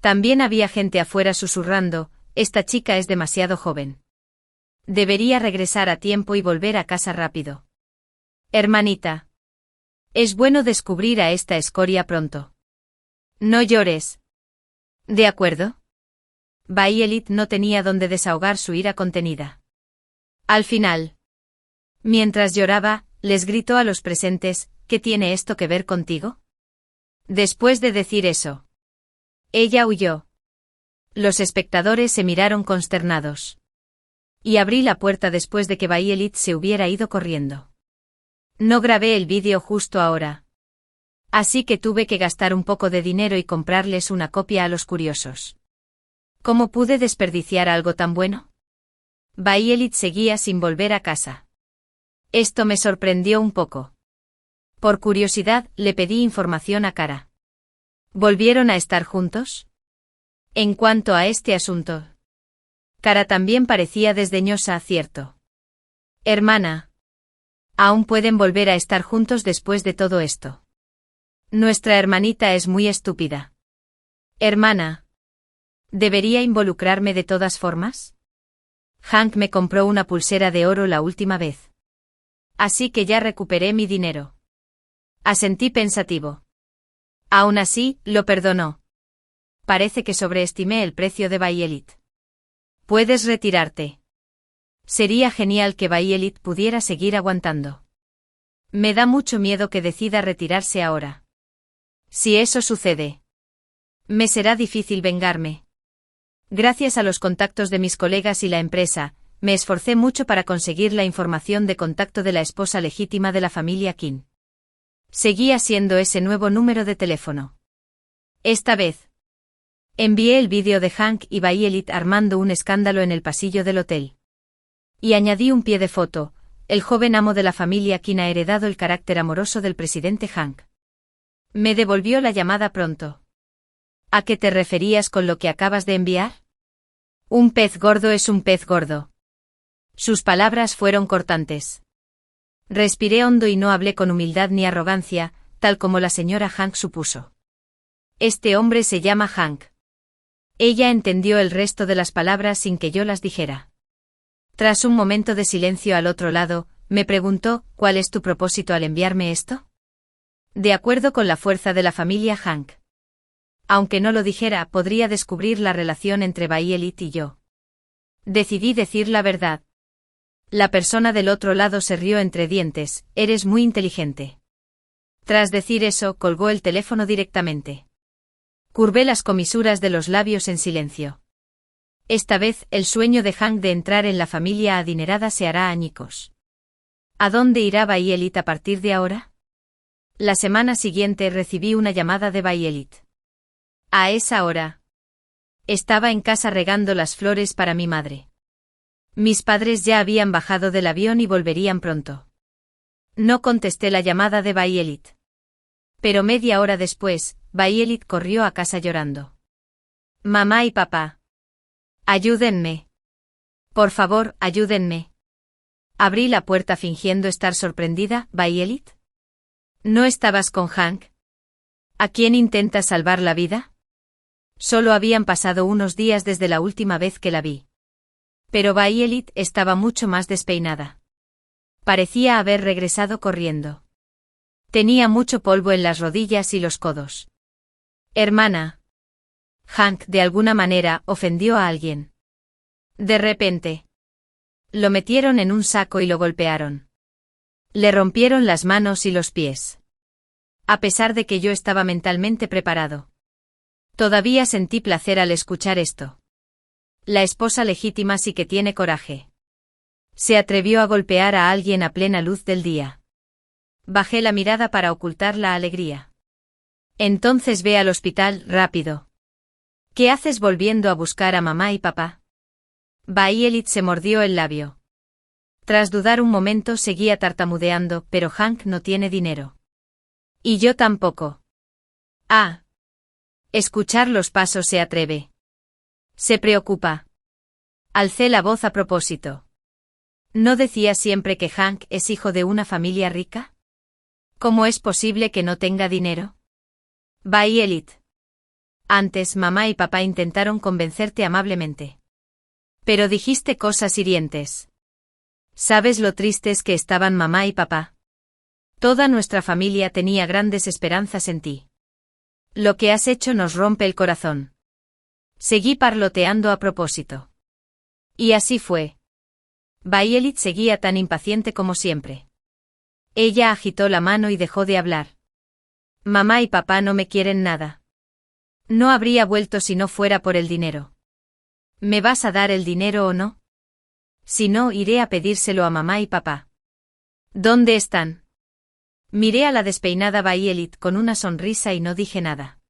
También había gente afuera susurrando, esta chica es demasiado joven. Debería regresar a tiempo y volver a casa rápido. Hermanita. Es bueno descubrir a esta escoria pronto. No llores. ¿De acuerdo? Violet no tenía donde desahogar su ira contenida. Al final. Mientras lloraba, les gritó a los presentes, ¿qué tiene esto que ver contigo? Después de decir eso, ella huyó. Los espectadores se miraron consternados. Y abrí la puerta después de que Violet se hubiera ido corriendo. No grabé el vídeo justo ahora. Así que tuve que gastar un poco de dinero y comprarles una copia a los curiosos. ¿Cómo pude desperdiciar algo tan bueno? Violet seguía sin volver a casa. Esto me sorprendió un poco. Por curiosidad, le pedí información a Kara. ¿Volvieron a estar juntos? En cuanto a este asunto, cara también parecía desdeñosa, cierto. Hermana. Aún pueden volver a estar juntos después de todo esto. Nuestra hermanita es muy estúpida. Hermana. ¿Debería involucrarme de todas formas? Hank me compró una pulsera de oro la última vez. Así que ya recuperé mi dinero. Asentí pensativo. Aún así, lo perdonó. Parece que sobreestimé el precio de Violet. Puedes retirarte. Sería genial que Violet pudiera seguir aguantando. Me da mucho miedo que decida retirarse ahora. Si eso sucede, me será difícil vengarme. Gracias a los contactos de mis colegas y la empresa, me esforcé mucho para conseguir la información de contacto de la esposa legítima de la familia King. Seguía siendo ese nuevo número de teléfono. Esta vez, envié el vídeo de Hank y Violet armando un escándalo en el pasillo del hotel. Y añadí un pie de foto: el joven amo de la familia King ha heredado el carácter amoroso del presidente Hank. Me devolvió la llamada pronto. ¿A qué te referías con lo que acabas de enviar? Un pez gordo es un pez gordo. Sus palabras fueron cortantes. Respiré hondo y no hablé con humildad ni arrogancia, tal como la señora Hank supuso. Este hombre se llama Hank. Ella entendió el resto de las palabras sin que yo las dijera. Tras un momento de silencio al otro lado, me preguntó: ¿cuál es tu propósito al enviarme esto? De acuerdo con la fuerza de la familia Hank. Aunque no lo dijera, podría descubrir la relación entre Violet y yo. Decidí decir la verdad. La persona del otro lado se rió entre dientes: eres muy inteligente. Tras decir eso, colgó el teléfono directamente. Curvé las comisuras de los labios en silencio. Esta vez, el sueño de Hank de entrar en la familia adinerada se hará añicos. ¿A dónde irá Violet a partir de ahora? La semana siguiente recibí una llamada de Violet. A esa hora, estaba en casa regando las flores para mi madre. Mis padres ya habían bajado del avión y volverían pronto. No contesté la llamada de Violet. Pero media hora después, Violet corrió a casa llorando. Mamá y papá. Ayúdenme. Por favor, ayúdenme. Abrí la puerta fingiendo estar sorprendida. ¿Violet? ¿No estabas con Hank? ¿A quién intentas salvar la vida? Solo habían pasado unos días desde la última vez que la vi. Pero Violet estaba mucho más despeinada. Parecía haber regresado corriendo. Tenía mucho polvo en las rodillas y los codos. Hermana. Hank, de alguna manera, ofendió a alguien. De repente. Lo metieron en un saco y lo golpearon. Le rompieron las manos y los pies. A pesar de que yo estaba mentalmente preparado. Todavía sentí placer al escuchar esto. La esposa legítima sí que tiene coraje. Se atrevió a golpear a alguien a plena luz del día. Bajé la mirada para ocultar la alegría. Entonces ve al hospital, rápido. ¿Qué haces volviendo a buscar a mamá y papá? Violet se mordió el labio. Tras dudar un momento seguía tartamudeando: pero Hank no tiene dinero. Y yo tampoco. Ah. Escuchar los pasos se atreve. Se preocupa. Alcé la voz a propósito. ¿No decía siempre que Hank es hijo de una familia rica? ¿Cómo es posible que no tenga dinero? Violet. Antes mamá y papá intentaron convencerte amablemente. Pero dijiste cosas hirientes. ¿Sabes lo tristes que estaban mamá y papá? Toda nuestra familia tenía grandes esperanzas en ti. Lo que has hecho nos rompe el corazón. Seguí parloteando a propósito. Y así fue. Violet seguía tan impaciente como siempre. Ella agitó la mano y dejó de hablar. Mamá y papá no me quieren nada. No habría vuelto si no fuera por el dinero. ¿Me vas a dar el dinero o no? Si no, iré a pedírselo a mamá y papá. ¿Dónde están? Miré a la despeinada Violet con una sonrisa y no dije nada.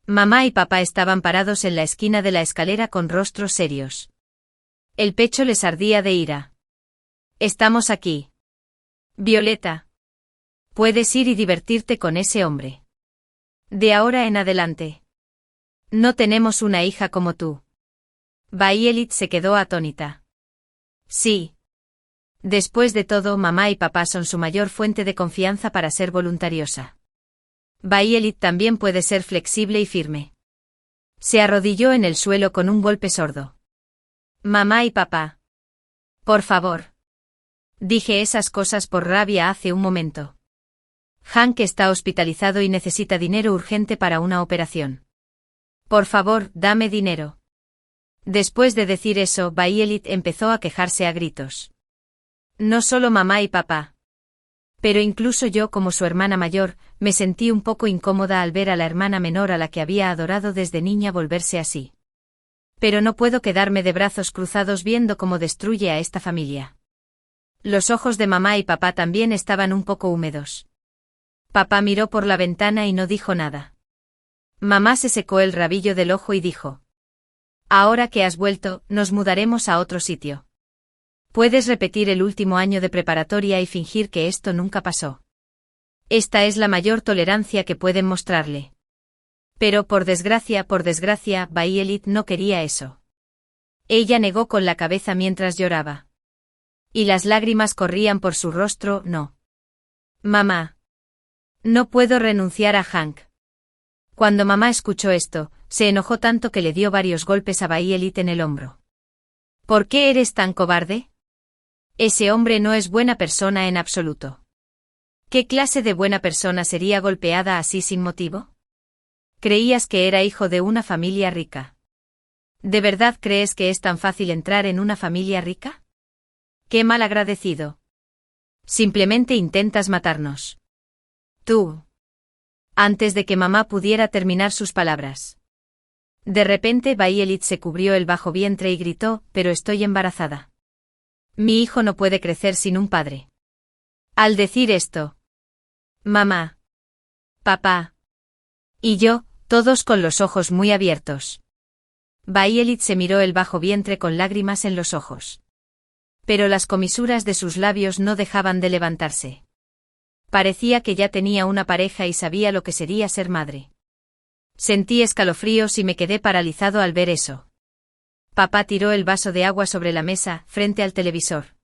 Mamá y papá estaban parados en la esquina de la escalera con rostros serios. El pecho les ardía de ira. Estamos aquí. Violeta. Puedes ir y divertirte con ese hombre. De ahora en adelante. No tenemos una hija como tú. Bayelit se quedó atónita. Sí. Después de todo, mamá y papá son su mayor fuente de confianza para ser voluntariosa. Bayelit también puede ser flexible y firme. Se arrodilló en el suelo con un golpe sordo. Mamá y papá. Por favor. Dije esas cosas por rabia hace un momento. Hank está hospitalizado y necesita dinero urgente para una operación. Por favor, dame dinero. Después de decir eso, Bayelit empezó a quejarse a gritos. No solo mamá y papá. Pero incluso yo, como su hermana mayor, me sentí un poco incómoda al ver a la hermana menor a la que había adorado desde niña volverse así. Pero no puedo quedarme de brazos cruzados viendo cómo destruye a esta familia. Los ojos de mamá y papá también estaban un poco húmedos. Papá miró por la ventana y no dijo nada. Mamá se secó el rabillo del ojo y dijo: Ahora que has vuelto, nos mudaremos a otro sitio. Puedes repetir el último año de preparatoria y fingir que esto nunca pasó. Esta es la mayor tolerancia que pueden mostrarle. Pero por desgracia, Bayelit no quería eso. Ella negó con la cabeza mientras lloraba. Y las lágrimas corrían por su rostro. No. Mamá. No puedo renunciar a Hank. Cuando mamá escuchó esto, se enojó tanto que le dio varios golpes a Bayelit en el hombro. ¿Por qué eres tan cobarde? Ese hombre no es buena persona en absoluto. ¿Qué clase de buena persona sería golpeada así sin motivo? ¿Creías que era hijo de una familia rica? ¿De verdad crees que es tan fácil entrar en una familia rica? ¡Qué mal agradecido! Simplemente intentas matarnos. Tú. Antes de que mamá pudiera terminar sus palabras. De repente Bayelit se cubrió el bajo vientre y gritó: pero estoy embarazada. Mi hijo no puede crecer sin un padre. Al decir esto, mamá, papá y yo, todos con los ojos muy abiertos. Bayelit se miró el bajo vientre con lágrimas en los ojos. Pero las comisuras de sus labios no dejaban de levantarse. Parecía que ya tenía una pareja y sabía lo que sería ser madre. Sentí escalofríos y me quedé paralizado al ver eso. Papá tiró el vaso de agua sobre la mesa, frente al televisor.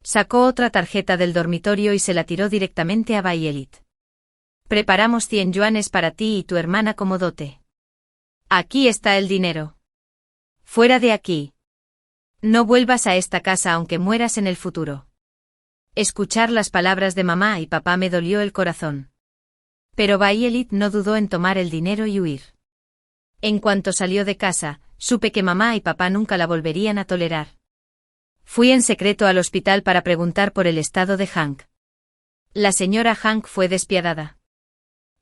Sacó otra tarjeta del dormitorio y se la tiró directamente a Bayelit. Preparamos 100 yuanes para ti y tu hermana como dote. Aquí está el dinero. Fuera de aquí. No vuelvas a esta casa aunque mueras en el futuro. Escuchar las palabras de mamá y papá me dolió el corazón. Pero Bayelit no dudó en tomar el dinero y huir. En cuanto salió de casa, supe que mamá y papá nunca la volverían a tolerar. Fui en secreto al hospital para preguntar por el estado de Hank. La señora Hank fue despiadada.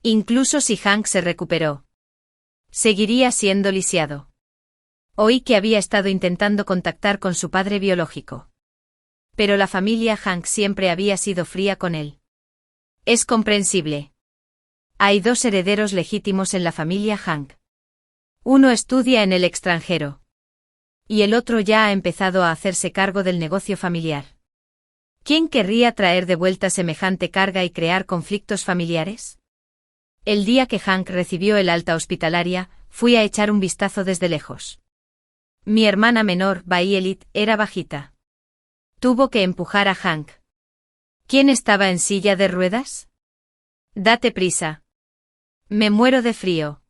Incluso si Hank se recuperó, seguiría siendo lisiado. Oí que había estado intentando contactar con su padre biológico. Pero la familia Hank siempre había sido fría con él. Es comprensible. Hay 2 herederos legítimos en la familia Hank. Uno estudia en el extranjero. Y el otro ya ha empezado a hacerse cargo del negocio familiar. ¿Quién querría traer de vuelta semejante carga y crear conflictos familiares? El día que Hank recibió el alta hospitalaria, fui a echar un vistazo desde lejos. Mi hermana menor, Bayelit, era bajita. Tuvo que empujar a Hank. ¿Quién estaba en silla de ruedas? Date prisa. Me muero de frío.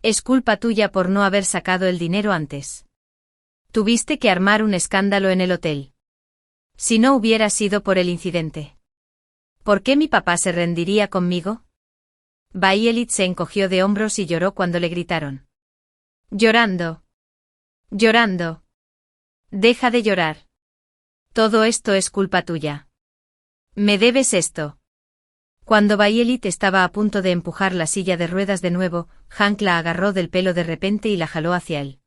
Es culpa tuya por no haber sacado el dinero antes. Tuviste que armar un escándalo en el hotel. Si no hubiera sido por el incidente. ¿Por qué mi papá se rendiría conmigo? Bayelit se encogió de hombros y lloró cuando le gritaron. Llorando. Llorando. Deja de llorar. Todo esto es culpa tuya. Me debes esto. Cuando Bayelit estaba a punto de empujar la silla de ruedas de nuevo, Hank la agarró del pelo de repente y la jaló hacia él.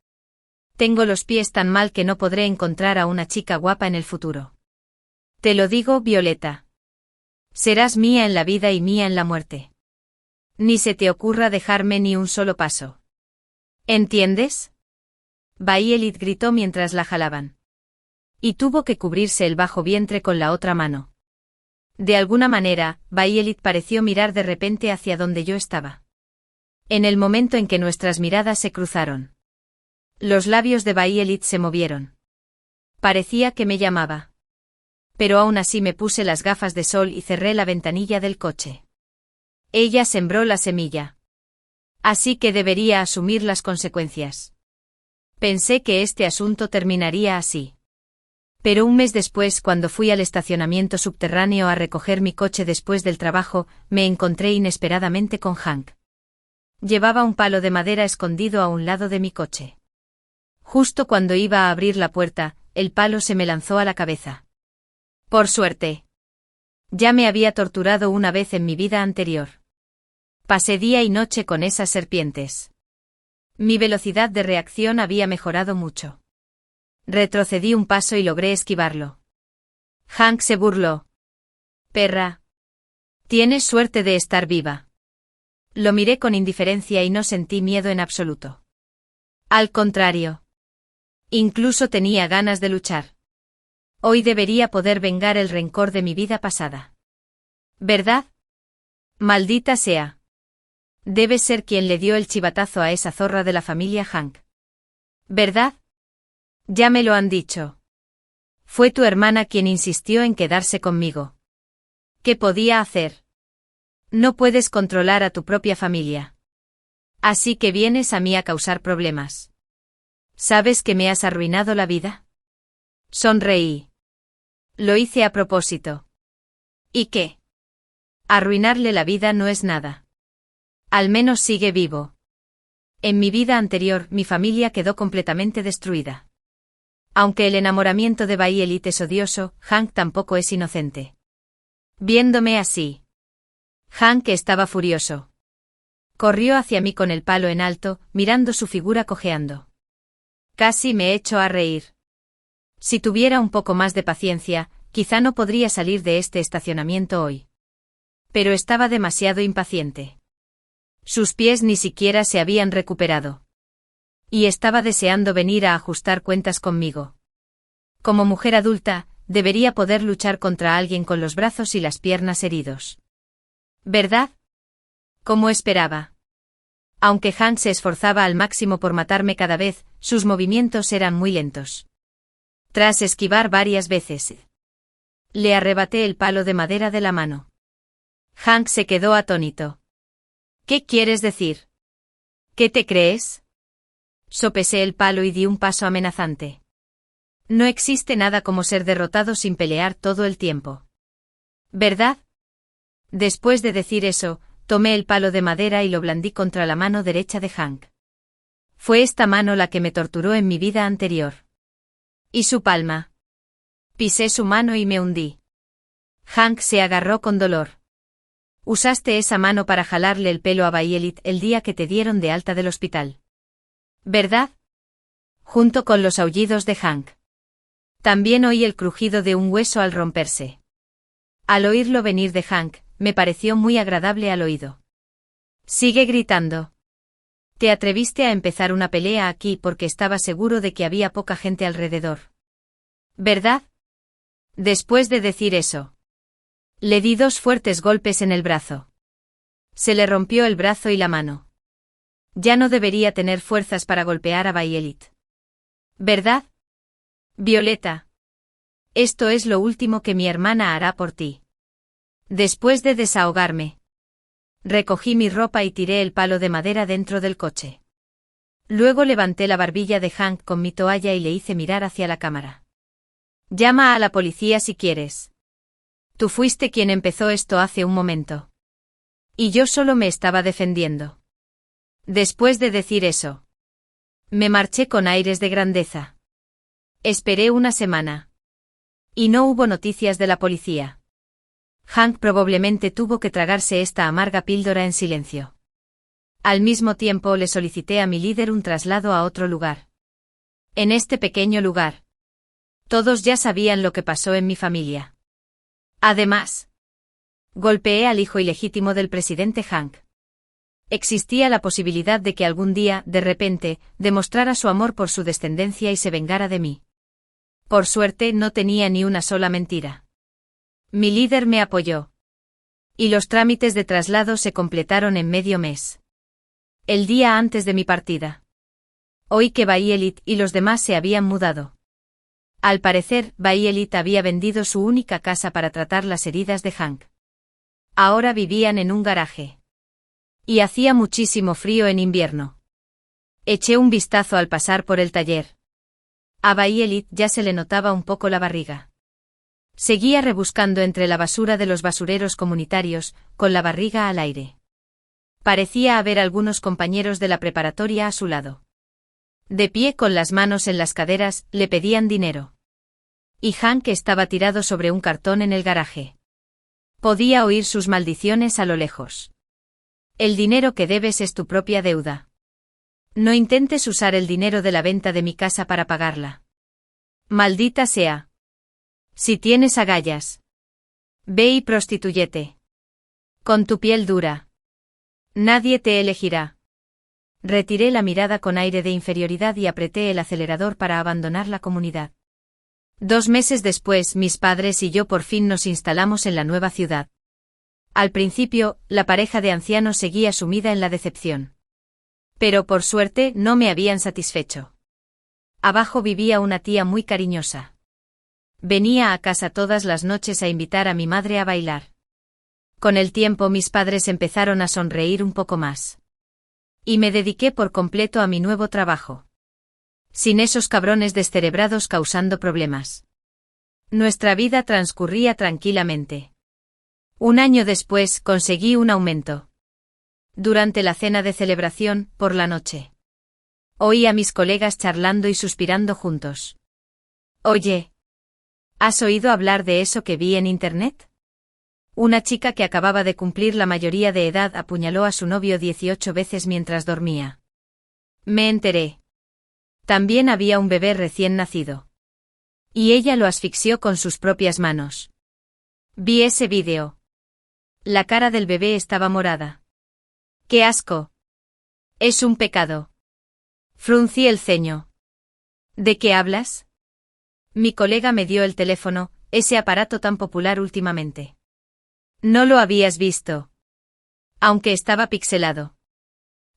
Tengo los pies tan mal que no podré encontrar a una chica guapa en el futuro. Te lo digo, Violeta. Serás mía en la vida y mía en la muerte. Ni se te ocurra dejarme ni un solo paso. ¿Entiendes? Bayelit gritó mientras la jalaban. Y tuvo que cubrirse el bajo vientre con la otra mano. De alguna manera, Bayelit pareció mirar de repente hacia donde yo estaba. En el momento en que nuestras miradas se cruzaron. Los labios de Violet se movieron. Parecía que me llamaba. Pero aún así me puse las gafas de sol y cerré la ventanilla del coche. Ella sembró la semilla. Así que debería asumir las consecuencias. Pensé que este asunto terminaría así. Pero un mes después, cuando fui al estacionamiento subterráneo a recoger mi coche después del trabajo, me encontré inesperadamente con Hank. Llevaba un palo de madera escondido a un lado de mi coche. Justo cuando iba a abrir la puerta, el palo se me lanzó a la cabeza. Por suerte. Ya me había torturado una vez en mi vida anterior. Pasé día y noche con esas serpientes. Mi velocidad de reacción había mejorado mucho. Retrocedí un paso y logré esquivarlo. Hank se burló. Perra. Tienes suerte de estar viva. Lo miré con indiferencia y no sentí miedo en absoluto. Al contrario. Incluso tenía ganas de luchar. Hoy debería poder vengar el rencor de mi vida pasada. ¿Verdad? Maldita sea. Debes ser quien le dio el chivatazo a esa zorra de la familia Hank. ¿Verdad? Ya me lo han dicho. Fue tu hermana quien insistió en quedarse conmigo. ¿Qué podía hacer? No puedes controlar a tu propia familia. Así que vienes a mí a causar problemas. ¿Sabes que me has arruinado la vida? Sonreí. Lo hice a propósito. ¿Y qué? Arruinarle la vida no es nada. Al menos sigue vivo. En mi vida anterior, mi familia quedó completamente destruida. Aunque el enamoramiento de Violet es odioso, Hank tampoco es inocente. Viéndome así. Hank estaba furioso. Corrió hacia mí con el palo en alto, mirando su figura cojeando. Casi me echó a reír. Si tuviera un poco más de paciencia, quizá no podría salir de este estacionamiento hoy. Pero estaba demasiado impaciente. Sus pies ni siquiera se habían recuperado. Y estaba deseando venir a ajustar cuentas conmigo. Como mujer adulta, debería poder luchar contra alguien con los brazos y las piernas heridos. ¿Verdad? Como esperaba. Aunque Hank se esforzaba al máximo por matarme cada vez, sus movimientos eran muy lentos. Tras esquivar varias veces, le arrebaté el palo de madera de la mano. Hank se quedó atónito. ¿Qué quieres decir? ¿Qué te crees? Sopesé el palo y di un paso amenazante. No existe nada como ser derrotado sin pelear todo el tiempo. ¿Verdad? Después de decir eso, tomé el palo de madera y lo blandí contra la mano derecha de Hank. Fue esta mano la que me torturó en mi vida anterior. ¿Y su palma? Pisé su mano y me hundí. Hank se agarró con dolor. Usaste esa mano para jalarle el pelo a Violet el día que te dieron de alta del hospital. ¿Verdad? Junto con los aullidos de Hank. También oí el crujido de un hueso al romperse. Al oírlo venir de Hank, me pareció muy agradable al oído. Sigue gritando. Te atreviste a empezar una pelea aquí porque estaba seguro de que había poca gente alrededor. ¿Verdad? Después de decir eso, le di 2 fuertes golpes en el brazo. Se le rompió el brazo y la mano. Ya no debería tener fuerzas para golpear a Violet. ¿Verdad? Violeta. Esto es lo último que mi hermana hará por ti. Después de desahogarme, recogí mi ropa y tiré el palo de madera dentro del coche. Luego levanté la barbilla de Hank con mi toalla y le hice mirar hacia la cámara. Llama a la policía si quieres. Tú fuiste quien empezó esto hace un momento. Y yo solo me estaba defendiendo. Después de decir eso, me marché con aires de grandeza. Esperé una semana. Y no hubo noticias de la policía. Hank probablemente tuvo que tragarse esta amarga píldora en silencio. Al mismo tiempo le solicité a mi líder un traslado a otro lugar. En este pequeño lugar, todos ya sabían lo que pasó en mi familia. Además, golpeé al hijo ilegítimo del presidente Hank. Existía la posibilidad de que algún día, de repente, demostrara su amor por su descendencia y se vengara de mí. Por suerte no tenía ni una sola mentira. Mi líder me apoyó. Y los trámites de traslado se completaron en medio mes. El día antes de mi partida. Oí que Violet y los demás se habían mudado. Al parecer, Violet había vendido su única casa para tratar las heridas de Hank. Ahora vivían en un garaje. Y hacía muchísimo frío en invierno. Eché un vistazo al pasar por el taller. A Violet ya se le notaba un poco la barriga. Seguía rebuscando entre la basura de los basureros comunitarios, con la barriga al aire. Parecía haber algunos compañeros de la preparatoria a su lado. De pie con las manos en las caderas, le pedían dinero. Y Hank estaba tirado sobre un cartón en el garaje. Podía oír sus maldiciones a lo lejos. El dinero que debes es tu propia deuda. No intentes usar el dinero de la venta de mi casa para pagarla. Maldita sea. Si tienes agallas, ve y prostitúyete. Con tu piel dura. Nadie te elegirá. Retiré la mirada con aire de inferioridad y apreté el acelerador para abandonar la comunidad. 2 meses después, mis padres y yo por fin nos instalamos en la nueva ciudad. Al principio, la pareja de ancianos seguía sumida en la decepción. Pero por suerte no me habían satisfecho. Abajo vivía una tía muy cariñosa. Venía a casa todas las noches a invitar a mi madre a bailar. Con el tiempo mis padres empezaron a sonreír un poco más. Y me dediqué por completo a mi nuevo trabajo. Sin esos cabrones descerebrados causando problemas. Nuestra vida transcurría tranquilamente. 1 año después conseguí un aumento. Durante la cena de celebración, por la noche. Oí a mis colegas charlando y suspirando juntos. Oye, ¿has oído hablar de eso que vi en internet? Una chica que acababa de cumplir la mayoría de edad apuñaló a su novio 18 veces mientras dormía. Me enteré. También había un bebé recién nacido. Y ella lo asfixió con sus propias manos. Vi ese vídeo. La cara del bebé estaba morada. ¡Qué asco! Es un pecado. Fruncí el ceño. ¿De qué hablas? Mi colega me dio el teléfono, ese aparato tan popular últimamente. No lo habías visto. Aunque estaba pixelado.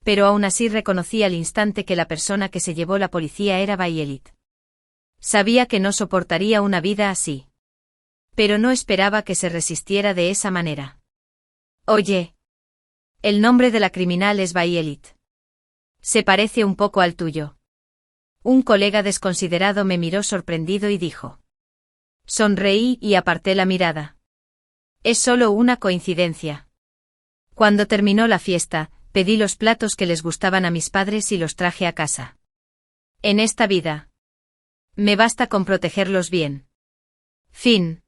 Pero aún así reconocí al instante que la persona que se llevó la policía era Violet. Sabía que no soportaría una vida así. Pero no esperaba que se resistiera de esa manera. Oye. El nombre de la criminal es Violet. Se parece un poco al tuyo. Un colega desconsiderado me miró sorprendido y dijo. Sonreí y aparté la mirada. Es solo una coincidencia. Cuando terminó la fiesta, pedí los platos que les gustaban a mis padres y los traje a casa. En esta vida. Me basta con protegerlos bien. Fin.